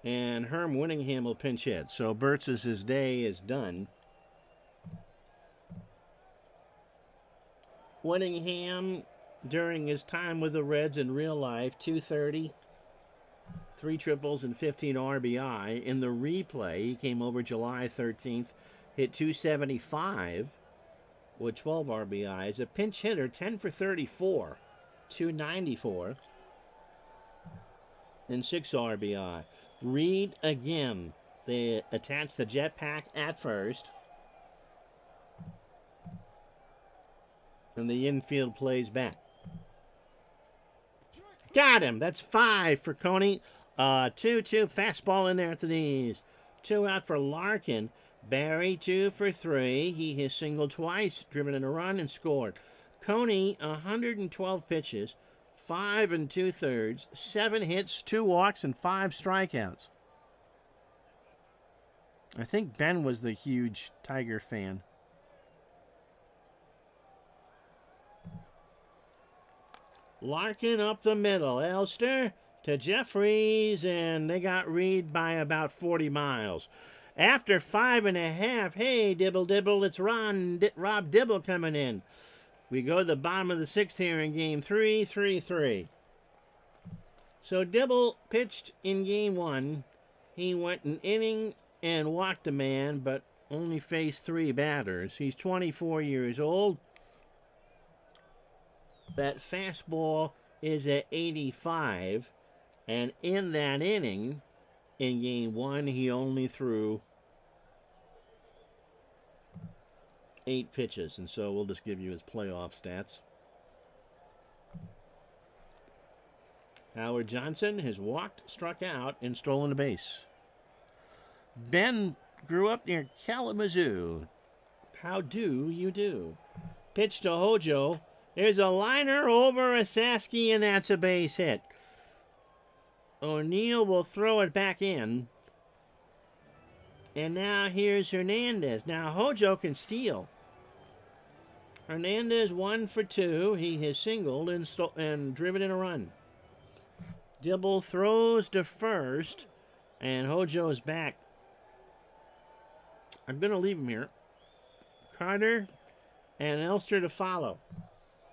And Herm Winningham will pinch hit. So Burtis' day is done. Winningham, during his time with the Reds in real life, 230, 3 triples and 15 RBI. In the replay, he came over July 13th, hit 275 with 12 RBIs. A pinch hitter, 10 for 34, 294, and 6 RBI. Reed again. They attach the jetpack at first. And the infield plays back. Got him. That's 5 for Coney. 2-2. Fastball in there at the knees. 2 out for Larkin. Barry 2 for 3. He has singled twice, driven in a run, and scored. Coney, 112 pitches, 5 2/3, 7 hits, 2 walks, and 5 strikeouts. I think Ben was the huge Tiger fan. Larkin up the middle. Elster to Jeffries, and they got Reed by about 40 miles. After 5.5, hey, Dibble Dibble, it's Rob Dibble coming in. We go to the bottom of the 6th here in Game 3, 3-3. So Dibble pitched in Game 1. He went an inning and walked a man, but only faced 3 batters. He's 24 years old. That fastball is at 85, and in that inning, in Game 1, he only threw 8 pitches, and so we'll just give you his playoff stats. Howard Johnson has walked, struck out, and stolen a base. Ben grew up near Kalamazoo. How do you do? Pitch to Hojo. There's a liner over a Sasky, and that's a base hit. O'Neill will throw it back in. And now here's Hernandez. Now Hojo can steal. Hernandez 1 for 2. He has singled and driven in a run. Dibble throws to first, and Hojo's back. I'm going to leave him here. Carter and Elster to follow.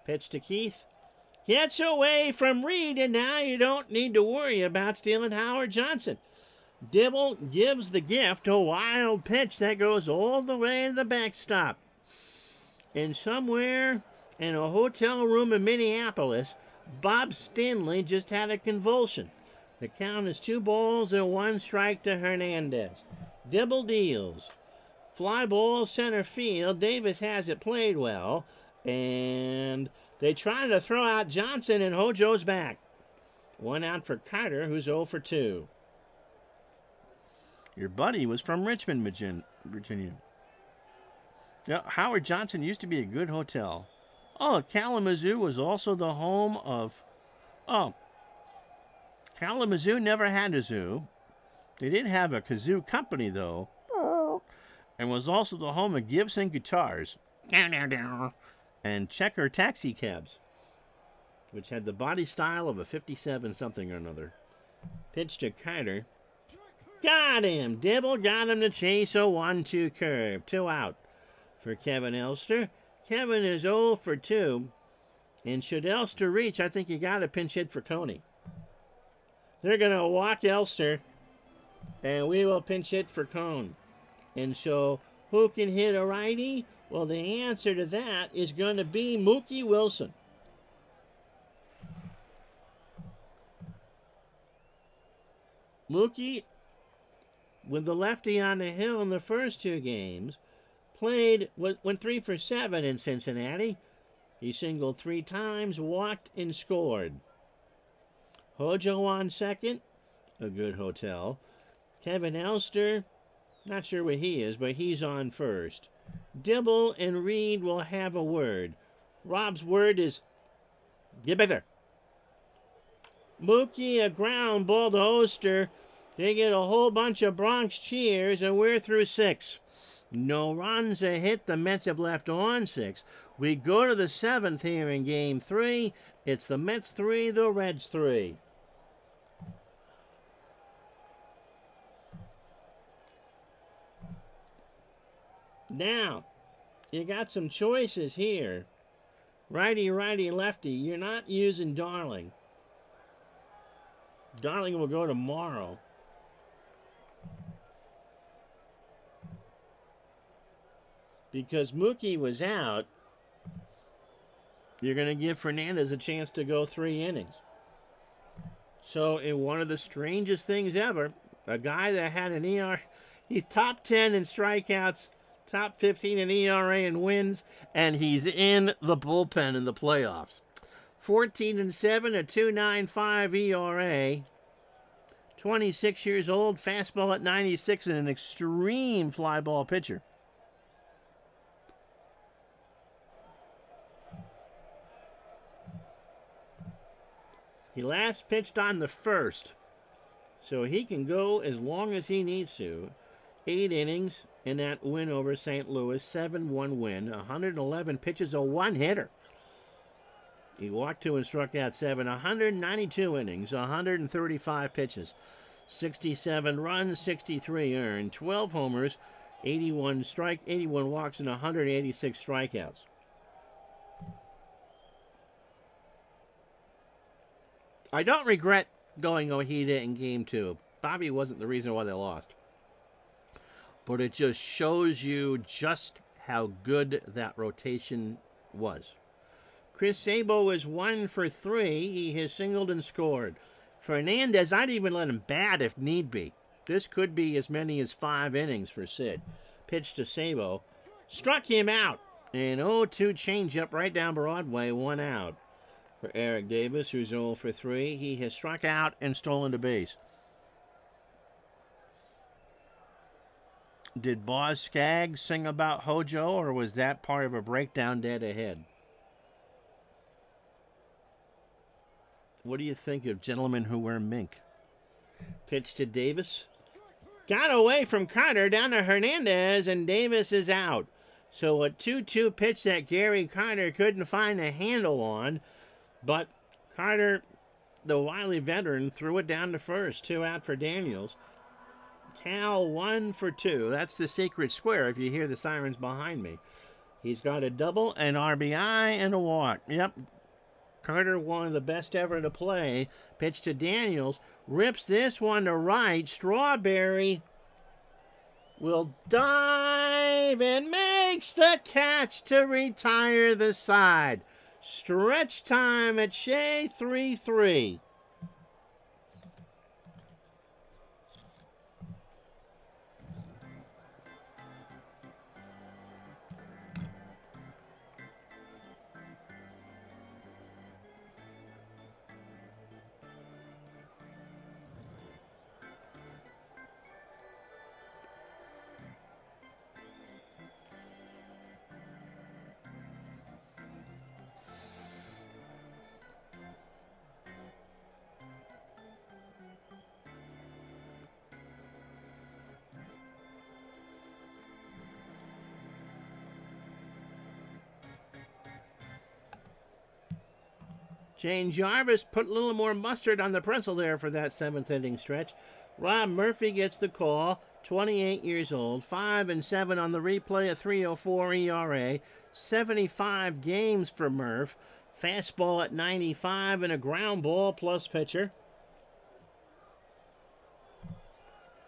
Pitch to Keith. Gets away from Reed, and now you don't need to worry about stealing Howard Johnson. Dibble gives the gift, a wild pitch that goes all the way to the backstop. And somewhere in a hotel room in Minneapolis, Bob Stanley just had a convulsion. The count is 2 balls and 1 strike to Hernandez. Dibble deals. Fly ball center field. Davis has it played well. And they try to throw out Johnson, and Hojo's back. 1 out for Carter, who's 0 for 2. Your buddy was from Richmond, Virginia. Yeah, Howard Johnson used to be a good hotel. Oh, Kalamazoo was also the home of... Oh, Kalamazoo never had a zoo. They did have a kazoo company, though. And was also the home of Gibson guitars. And Checker taxi cabs, which had the body style of a 57 something or another. Pitch to Carter. Got him. Dibble got him to chase a 1-2 curve. 2 out for Kevin Elster. Kevin is 0 for 2. And should Elster reach, I think you got a pinch hit for Coney. They're going to walk Elster, and we will pinch hit for Cone. And so who can hit a righty? Well, the answer to that is going to be Mookie Wilson. Mookie, with the lefty on the hill in the first 2 games, went 3 for 7 in Cincinnati. He singled 3 times, walked, and scored. Hojo on second, a good hotel. Kevin Elster, not sure what he is, but he's on first. Dibble and Reed will have a word. Rob's word is, get better. Mookie, a ground ball to Oster. They get a whole bunch of Bronx cheers, and we're through 6. No runs, a hit. The Mets have left on 6. We go to the 7th here in Game 3. It's the Mets 3, the Reds 3. Now, you got some choices here. Righty, righty, lefty. You're not using Darling. Darling will go tomorrow. Because Mookie was out, you're going to give Fernandez a chance to go 3 innings. So, in one of the strangest things ever, a guy that had an ERA, he's top 10 in strikeouts, top 15 in ERA and wins, and he's in the bullpen in the playoffs. 14-7, a 2.95 ERA. 26 years old, fastball at 96, and an extreme fly ball pitcher. He last pitched on the 1st, so he can go as long as he needs to. 8 innings in that win over St. Louis, 7-1 win, 111 pitches, a one-hitter. He walked 2 and struck out 7, 192 innings, 135 pitches, 67 runs, 63 earned, 12 homers, 81 walks, and 186 strikeouts. I don't regret going Ojeda in Game 2. Bobby wasn't the reason why they lost. But it just shows you just how good that rotation was. Chris Sabo is 1 for 3. He has singled and scored. Fernandez, I'd even let him bat if need be. This could be as many as 5 innings for Sid. Pitch to Sabo. Struck him out. An 0-2 changeup right down Broadway, 1 out. For Eric Davis, who's 0 for 3. He has struck out and stolen the base. Did Boz Skaggs sing about Hojo, or was that part of a breakdown dead ahead? What do you think of gentlemen who wear mink? Pitch to Davis. Got away from Carter down to Hernandez, and Davis is out. So a 2-2 pitch that Gary Carter couldn't find a handle on. But Carter, the wily veteran, threw it down to first. 2 out for Daniels. Cal 1 for 2. That's the secret square if you hear the sirens behind me. He's got a double, an RBI, and a walk. Yep. Carter, one of the best ever to play. Pitch to Daniels. Rips this one to right. Strawberry will dive and makes the catch to retire the side. Stretch time at Shea, 3-3. Jane Jarvis put a little more mustard on the pretzel there for that 7th inning stretch. Rob Murphy gets the call, 28 years old, 5-7 on the replay, a 3.04 ERA, 75 games for Murph, fastball at 95 and a ground ball plus pitcher.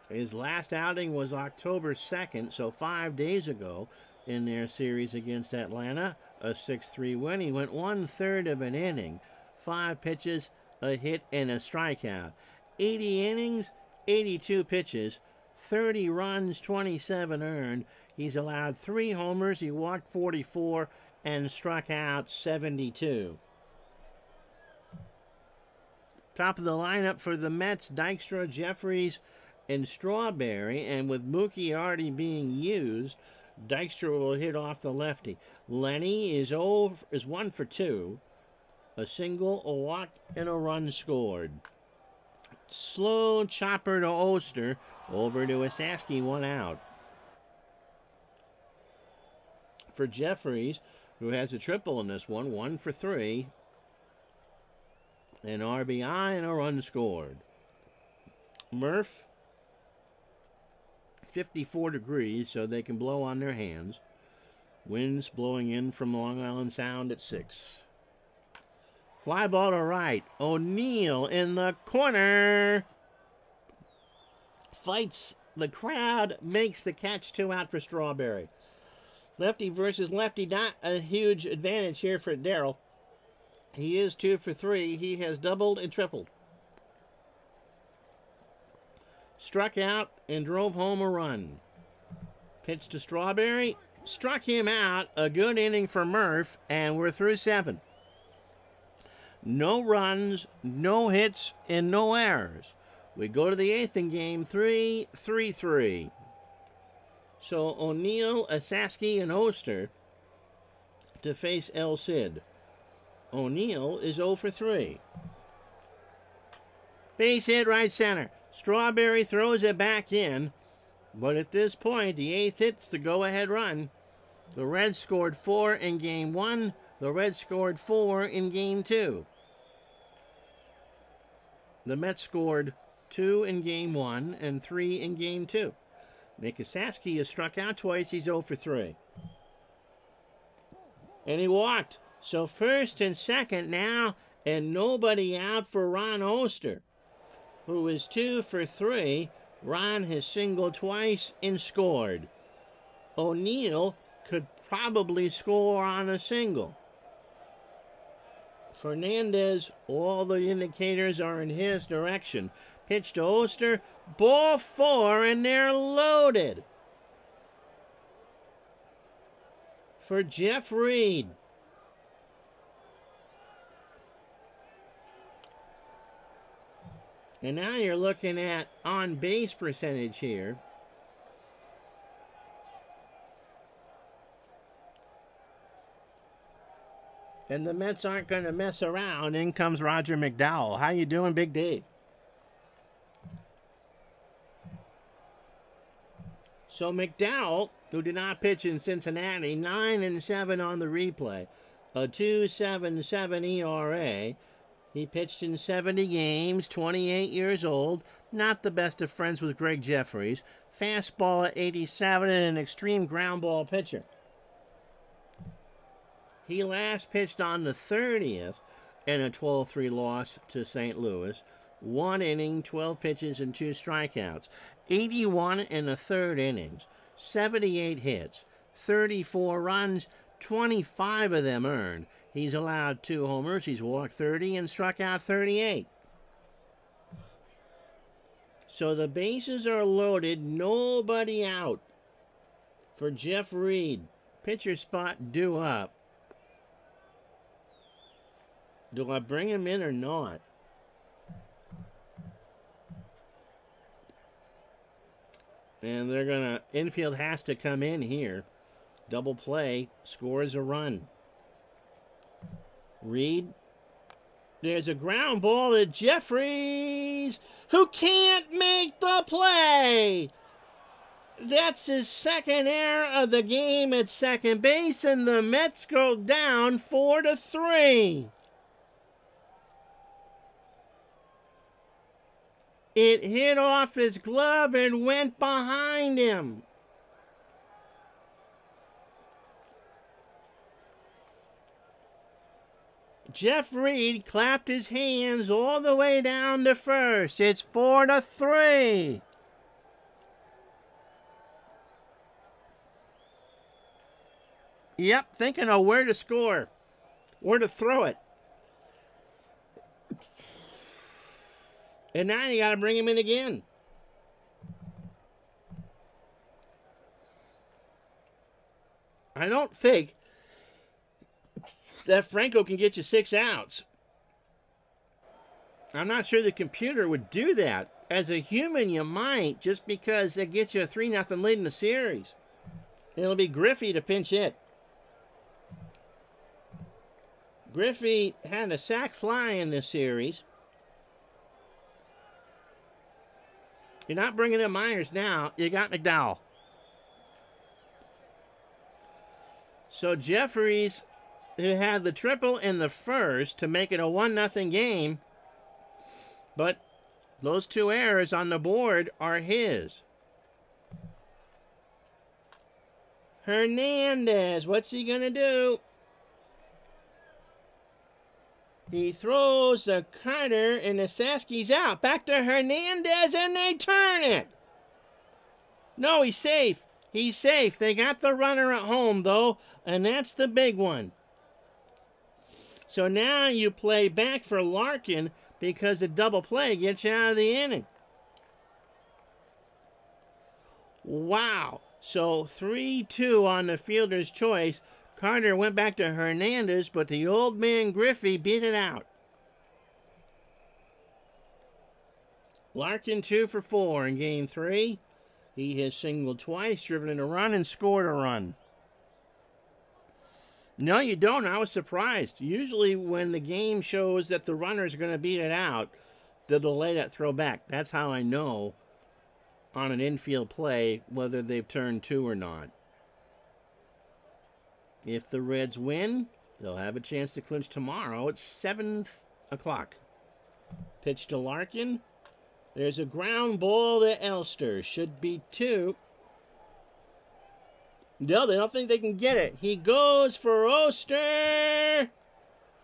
His last outing was October 2nd, so 5 days ago in their series against Atlanta, a 6-3 win. He went 1/3 of an inning. 5 pitches, a hit, and a strikeout. 80 innings, 82 pitches, 30 runs, 27 earned. He's allowed 3 homers. He walked 44 and struck out 72. Top of the lineup for the Mets, Dykstra, Jeffries, and Strawberry. And with Mookie already being used, Dykstra will hit off the lefty. Lenny is 1 for 2. A single, a walk, and a run scored. Slow chopper to Oster. Over to Asaski, 1 out. For Jeffries, who has a triple in this one, 1 for 3. An RBI and a run scored. Murph, 54 degrees, so they can blow on their hands. Winds blowing in from Long Island Sound at 6. Fly ball to right. O'Neill in the corner. Fights the crowd, makes the catch, 2 out for Strawberry. Lefty versus lefty, not a huge advantage here for Darrell. He is 2 for 3. He has doubled and tripled. Struck out and drove home a run. Pitch to Strawberry. Struck him out. A good inning for Murph, and we're through 7. No runs, no hits, and no errors. We go to the 8th in game 3, 3-3. So O'Neill, Asaski, and Oster to face El Cid. O'Neill is 0 for 3. Base hit right center. Strawberry throws it back in. But at this point, the 8th hit's the go-ahead run. The Reds scored 4 in game 1. The Reds scored 4 in game 2. The Mets scored 2 in game 1 and 3 in game 2. Nick Asaski has struck out twice. He's 0 for 3. And he walked. So first and second now, and nobody out for Ron Oster, who is 2 for 3. Ron has singled twice and scored. O'Neill could probably score on a single. Fernandez, all the indicators are in his direction. Pitch to Oster, ball 4, and they're loaded. For Jeff Reed. And now you're looking at on-base percentage here. And the Mets aren't going to mess around. In comes Roger McDowell. How you doing, Big Dave? So McDowell, who did not pitch in Cincinnati, 9-7 on the replay. A 2.77 ERA. He pitched in 70 games, 28 years old. Not the best of friends with Greg Jeffries. Fastball at 87 and an extreme ground ball pitcher. He last pitched on the 30th in a 12-3 loss to St. Louis. 1 inning, 12 pitches, and 2 strikeouts. 81 in the 3rd innings. 78 hits. 34 runs. 25 of them earned. He's allowed 2 homers. He's walked 30 and struck out 38. So the bases are loaded. Nobody out for Jeff Reed. Pitcher spot due up. Do I bring him in or not? And they're going to... Infield has to come in here. Double play. Scores a run. Reed. There's a ground ball to Jeffries, who can't make the play. That's his 2nd error of the game at second base, and the Mets go down 4-3. It hit off his glove and went behind him. Jeff Reed clapped his hands all the way down to first. It's 4-3. Yep, thinking of where to score, where to throw it. And now you got to bring him in again. I don't think that Franco can get you 6 outs. I'm not sure the computer would do that. As a human, you might, just because it gets you a 3-0 lead in the series. It'll be Griffey to pinch hit. Griffey had a sac fly in this series. You're not bringing in Myers now. You got McDowell. So Jeffries, who had the triple in the first to make it a 1-0 game, but those 2 errors on the board are his. Hernandez, what's he going to do? He throws the cutter, and the Saski's out. Back to Hernandez, and they turn it. No, he's safe. He's safe. They got the runner at home, though, and that's the big one. So now you play back for Larkin because the double play gets you out of the inning. Wow. So 3-2 on the fielder's choice. Carter went back to Hernandez, but the old man Griffey beat it out. Larkin 2 for 4 in Game 3. He has singled twice, driven in a run, and scored a run. No, you don't. I was surprised. Usually when the game shows that the runner's going to beat it out, they'll delay that throw back. That's how I know on an infield play whether they've turned 2 or not. If the Reds win, they'll have a chance to clinch tomorrow at 7 o'clock. Pitch to Larkin. There's a ground ball to Elster. Should be 2. No, they don't think they can get it. He goes for Oster.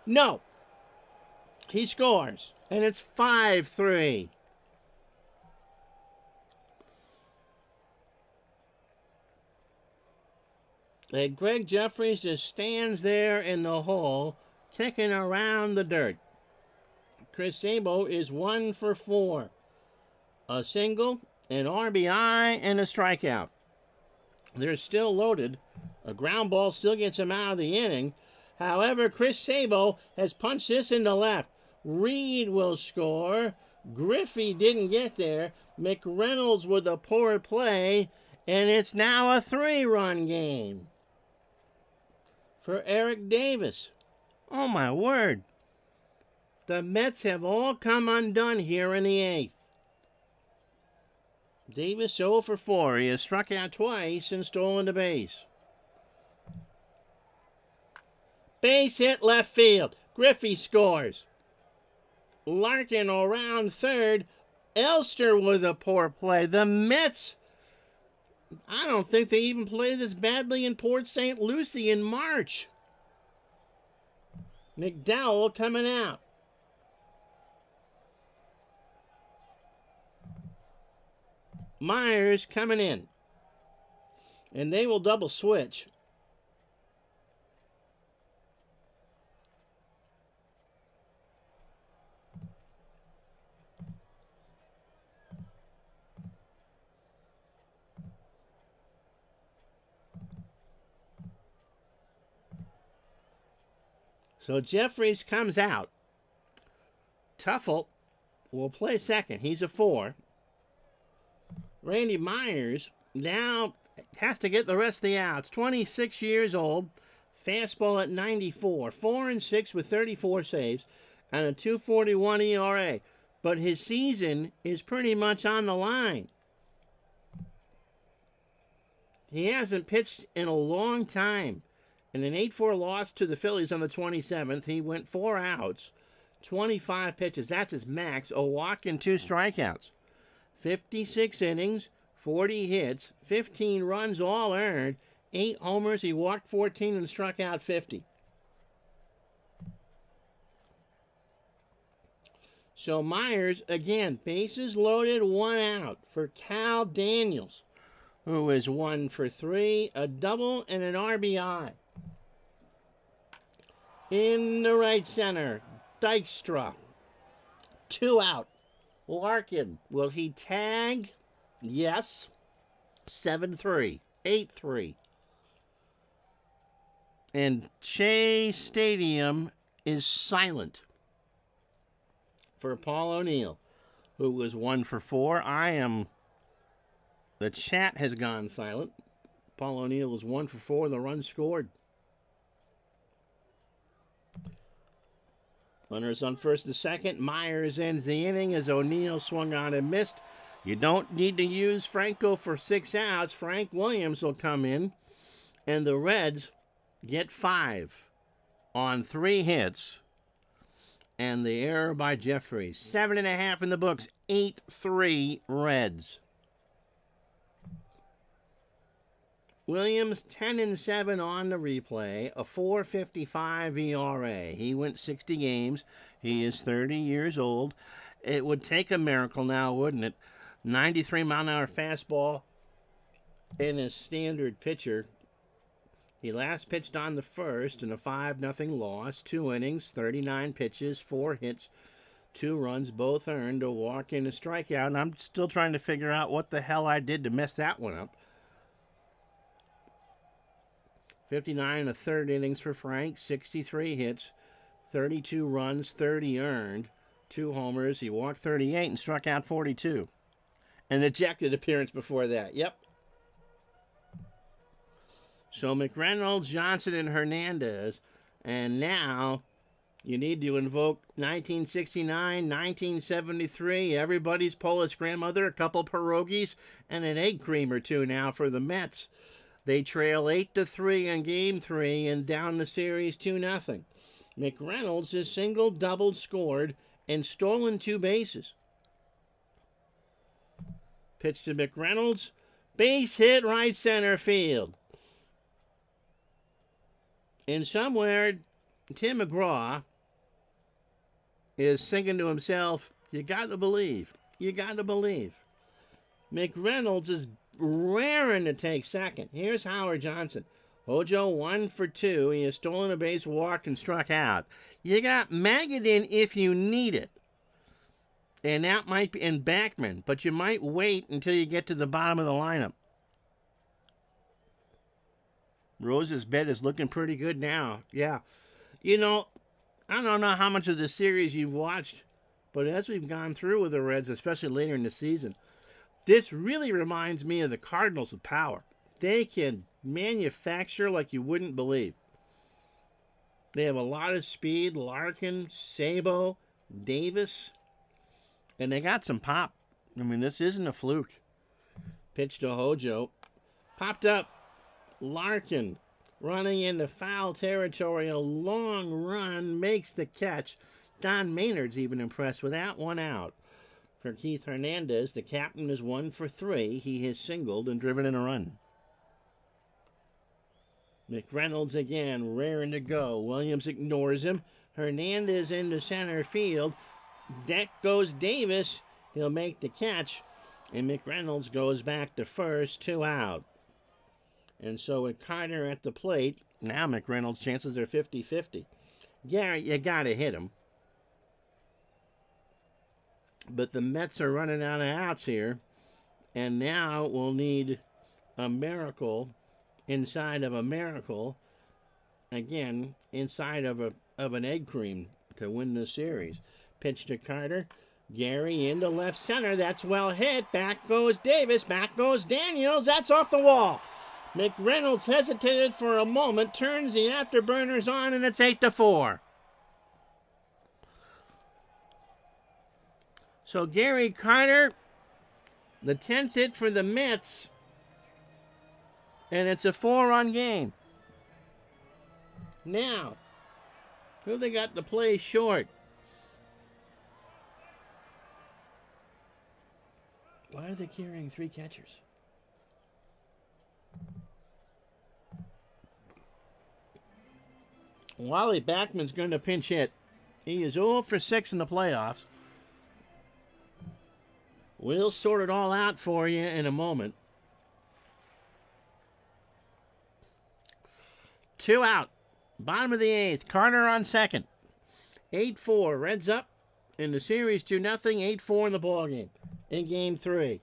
No. He scores. And it's 5-3. And Greg Jeffries just stands there in the hole, kicking around the dirt. Chris Sabo is 1 for 4. A single, an RBI, and a strikeout. They're still loaded. A ground ball still gets him out of the inning. However, Chris Sabo has punched this into left. Reed will score. Griffey didn't get there. McReynolds with a poor play. And it's now a 3-run game for Eric Davis. Oh, my word. The Mets have all come undone here in the 8th. Davis 0 for 4. He has struck out twice and stolen the base. Base hit left field. Griffey scores. Larkin around third. Elster with a poor play. The Mets, I don't think they even played this badly in Port St. Lucie in March. McDowell coming out. Myers coming in. And they will double switch. So Jeffries comes out. Tuffle will play second. He's a 4. Randy Myers now has to get the rest of the outs. 26 years old. Fastball at 94. 4-6 with 34 saves and a 2.41 ERA. But his season is pretty much on the line. He hasn't pitched in a long time. In an 8-4 loss to the Phillies on the 27th, he went 4 outs, 25 pitches. That's his max. A walk and 2 strikeouts. 56 innings, 40 hits, 15 runs all earned, 8 homers. He walked 14 and struck out 50. So Myers, again, bases loaded, 1 out for Cal Daniels, who is 1 for 3, a double and an RBI. In the right center, Dykstra, 2 out. Larkin, will he tag? Yes. 7-3, 8-3. And Shea Stadium is silent for Paul O'Neill, who was 1 for 4. The chat has gone silent. Paul O'Neill was 1 for 4. The run scored. Runners on first and second. Myers ends the inning as O'Neill swung on and missed. You don't need to use Franco for 6 outs. Frank Williams will come in, and the Reds get 5 on 3 hits. And the error by Jeffrey. 7.5 in the books. 8-3 Reds. Williams 10-7 on the replay. A 4.55 ERA. He went 60 games. He is 30 years old. It would take a miracle now, wouldn't it? 93-mile-an-hour fastball in a standard pitcher. He last pitched on the first in a 5-0 loss. 2 innings, 39 pitches, 4 hits, 2 runs, both earned, a walk and a strikeout. And I'm still trying to figure out what the hell I did to mess that one up. 59 and a third innings for Frank, 63 hits, 32 runs, 30 earned, 2 homers. He walked 38 and struck out 42. An ejected appearance before that. Yep. So McReynolds, Johnson, and Hernandez. And now you need to invoke 1969, 1973, everybody's Polish grandmother, a couple pierogies, and an egg cream or 2 now for the Mets. They trail 8-3 in Game 3 and down the series 2-0. McReynolds has singled, doubled, scored, and stolen 2 bases. Pitch to McReynolds. Base hit right center field. And somewhere, Tim McGraw is thinking to himself, you got to believe. You got to believe. McReynolds is raring to take second. Here's Howard Johnson. Hojo 1 for 2. He has stolen a base, walked, and struck out. You got Magadan if you need it. And that might be in Backman, but you might wait until you get to the bottom of the lineup. Rose's bet is looking pretty good now. Yeah. You know, I don't know how much of the series you've watched, but as we've gone through with the Reds, especially later in the season, this really reminds me of the Cardinals with power. They can manufacture like you wouldn't believe. They have a lot of speed. Larkin, Sabo, Davis. And they got some pop. I mean, this isn't a fluke. Pitch to Hojo. Popped up. Larkin running into foul territory. A long run makes the catch. Don Maynard's even impressed with that one out. For Keith Hernandez, the captain is 1 for 3. He has singled and driven in a run. McReynolds again, raring to go. Williams ignores him. Hernandez into center field. Deck goes Davis. He'll make the catch. And McReynolds goes back to first, 2 out. And so with Carter at the plate, now McReynolds' chances are 50-50. Garrett, you got to hit him. But the Mets are running out of outs here. And now we'll need a miracle inside of a miracle. Again, inside of an egg cream to win the series. Pitch to Carter. Gary into left center. That's well hit. Back goes Davis. Back goes Daniels. That's off the wall. McReynolds hesitated for a moment. Turns the afterburners on, and it's 8-4. So Gary Carter, the 10th hit for the Mets, and it's a 4-run game. Now, who they got to play short? Why are they carrying 3 catchers? Wally Backman's going to pinch hit. He is 0 for 6 in the playoffs. We'll sort it all out for you in a moment. 2 out. Bottom of the 8th. Carter on second. 8-4. Reds up in the series 2-0. 8-4 in the ballgame. In game 3.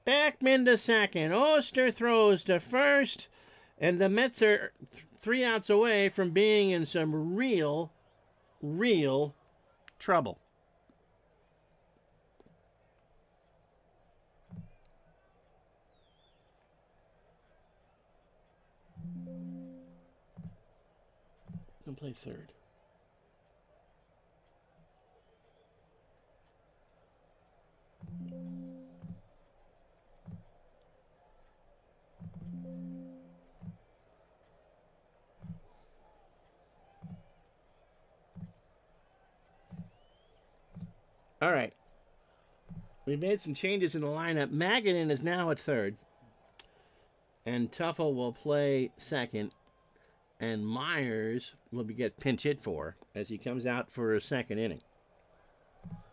Backman to second. Oster throws to first. And the Mets are 3 outs away from being in some real trouble. Gonna play third. All right. We made some changes in the lineup. Magadan is now at third. And Tuffle will play second. And Myers will get pinch hit for as he comes out for a second inning.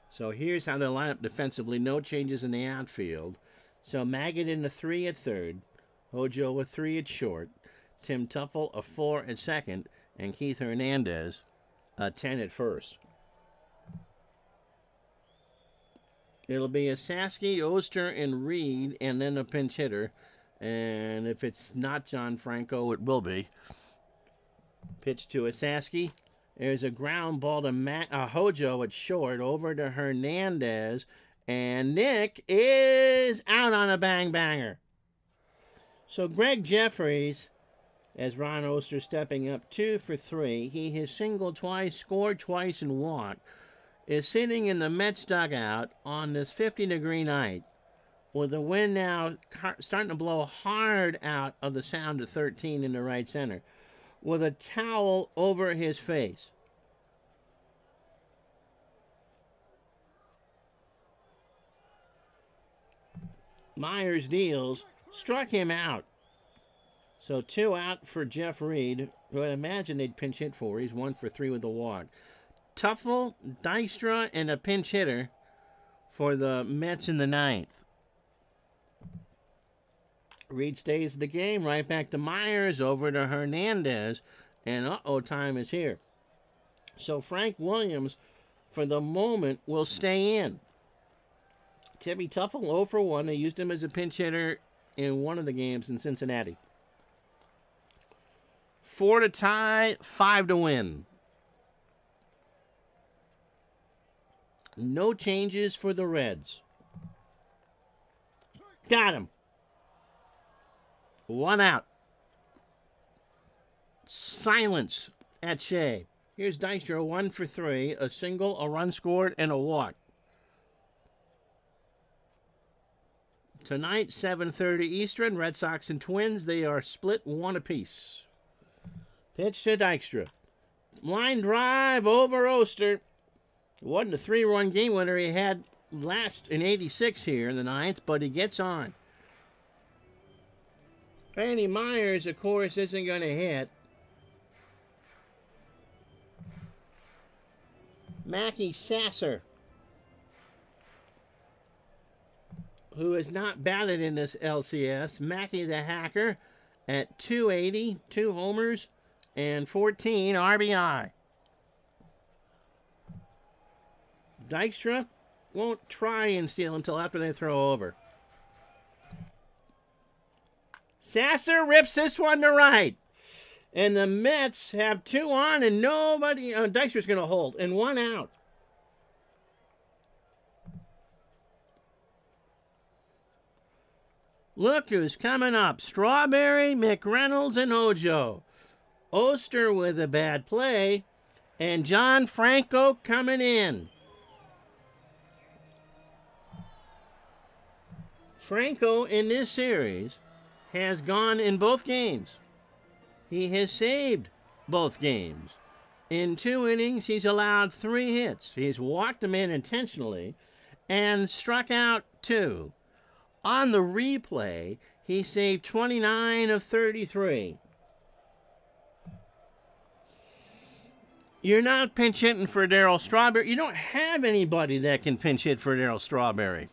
So here's how they'll line up defensively. No changes in the outfield. So Magadan a 3 at third. Hojo a 3 at short. Tim Tuffle a 4 at second. And Keith Hernandez a 10 at first. It'll be a Sasky, Oster, and Reed, and then a pinch hitter. And if it's not John Franco, it will be. Pitch to a Sasky. There's a ground ball to Hojo at short, over to Hernandez. And Nick is out on a bang-banger. So Greg Jeffries, as Ron Oster stepping up 2 for 3. He has singled twice, scored twice, and walked. Is sitting in the Mets dugout on this 50-degree night with the wind now starting to blow hard out of the sound of 13 in the right center, with a towel over his face. Myers deals, struck him out. So 2 out for Jeff Reed, who I imagine they'd pinch hit for. He's 1 for 3 with a walk. Tuffle, Dykstra, and a pinch hitter for the Mets in the 9th. Reed stays the game, right back to Myers, over to Hernandez, and time is here. So Frank Williams, for the moment, will stay in. Timmy Tuffle 0 for 1. They used him as a pinch hitter in one of the games in Cincinnati. 4 to tie, 5 to win. No changes for the Reds. Got him. 1 out. Silence at Shea. Here's Dykstra, 1 for 3. A single, a run scored, and a walk. Tonight, 7:30 Eastern, Red Sox and Twins. They are split 1 apiece. Pitch to Dykstra. Line drive over Oster. It wasn't a 3-run game winner he had last in 86 here in the 9th, but he gets on. Randy Myers, of course, isn't going to hit. Mackie Sasser, who has not batted in this LCS. Mackie the Hacker at 280, 2 homers, and 14 RBI. Dykstra won't try and steal until after they throw over. Sasser rips this one to right. And the Mets have 2 on and nobody. Dykstra's going to hold and 1 out. Look who's coming up. Strawberry, McReynolds, and Hojo. Oster with a bad play. And John Franco coming in. Franco in this series has gone in both games. He has saved both games. In 2 innings, he's allowed 3 hits. He's walked them in intentionally and struck out 2. On the replay, he saved 29 of 33. You're not pinch hitting for Darryl Strawberry. You don't have anybody that can pinch hit for Darryl Strawberry.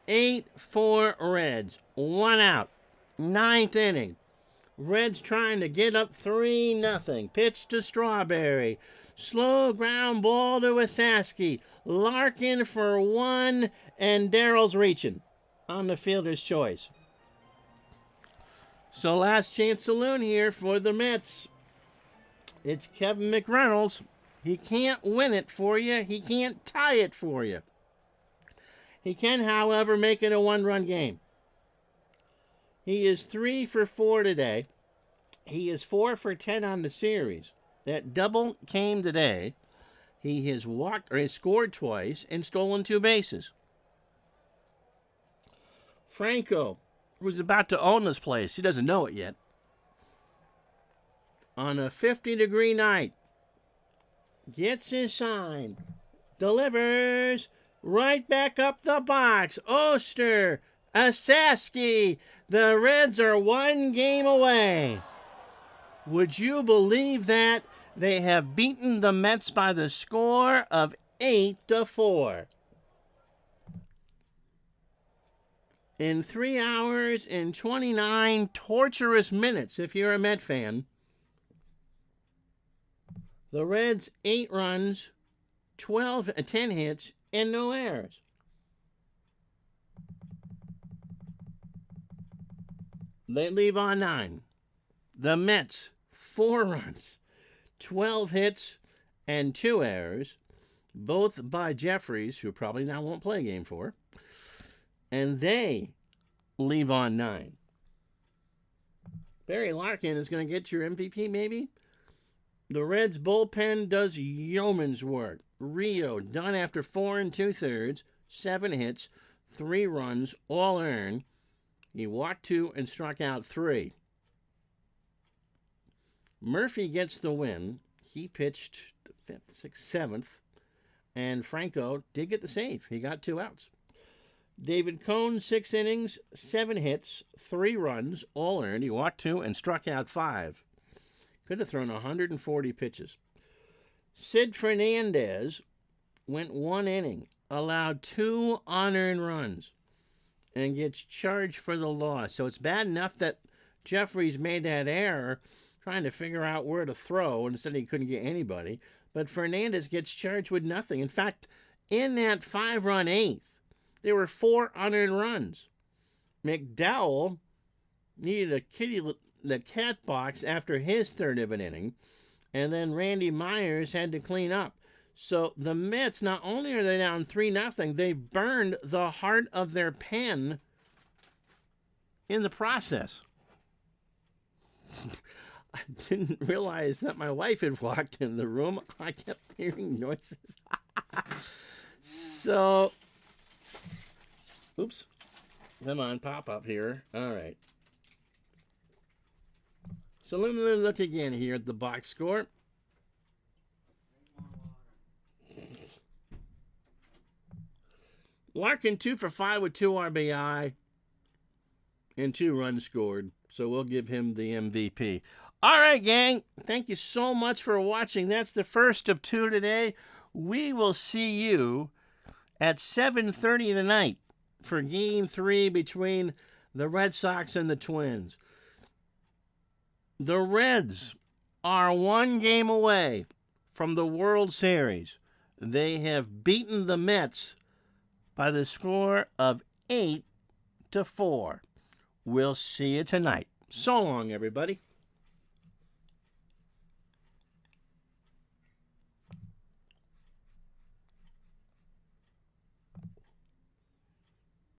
8 for Reds. 1 out. 9th inning. Reds trying to get up 3-0. Pitch to Strawberry. Slow ground ball to Wasowski. Larkin for 1, and Darrell's reaching on the fielder's choice. So last chance saloon here for the Mets. It's Kevin McReynolds. He can't win it for you. He can't tie it for you. He can, however, make it a one-run game. He is 3 for 4 today. He is 4 for 10 on the series. That double came today. He has walked or has scored twice and stolen 2 bases. Franco, who's about to own this place, he doesn't know it yet. On a 50-degree night, gets his sign, delivers right back up the box. Oster, Asaski, the Reds are 1 game away. Would you believe that? They have beaten the Mets by the score of 8-4. In 3 hours and 29 torturous minutes, if you're a Met fan, the Reds 8 runs, 10 hits, and no errors. They leave on 9. The Mets 4 runs, 12 hits, and 2 errors, both by Jeffries, who probably now won't play Game 4. And they leave on 9. Barry Larkin is going to get your MVP, maybe? The Reds' bullpen does yeoman's work. Rio done after 4 2/3, 7 hits, 3 runs, all earned. He walked 2 and struck out 3. Murphy gets the win. He pitched the 5th, 6th, 7th. And Franco did get the save. He got 2 outs. David Cone, 6 innings, 7 hits, 3 runs, all earned. He walked 2 and struck out 5. Could have thrown 140 pitches. Sid Fernandez went 1 inning, allowed 2 unearned runs, and gets charged for the loss. So it's bad enough that Jeffries made that error trying to figure out where to throw, and instead he couldn't get anybody. But Fernandez gets charged with nothing. In fact, in that 5-run 8th, there were 4 unearned runs. McDowell needed the cat box after his 3rd of an inning, and then Randy Myers had to clean up. So the Mets, not only are they down 3-0, they burned the heart of their pen in the process. I didn't realize that my wife had walked in the room. I kept hearing noises. So, oops. Come on, pop up here. All right. So let me look again here at the box score. Larkin 2 for 5 with 2 RBI and 2 runs scored. So we'll give him the MVP. All right, gang. Thank you so much for watching. That's the first of 2 today. We will see you at 7:30 tonight for Game 3 between the Red Sox and the Twins. The Reds are 1 game away from the World Series. They have beaten the Mets by the score of 8-4. We'll see you tonight. So long, everybody.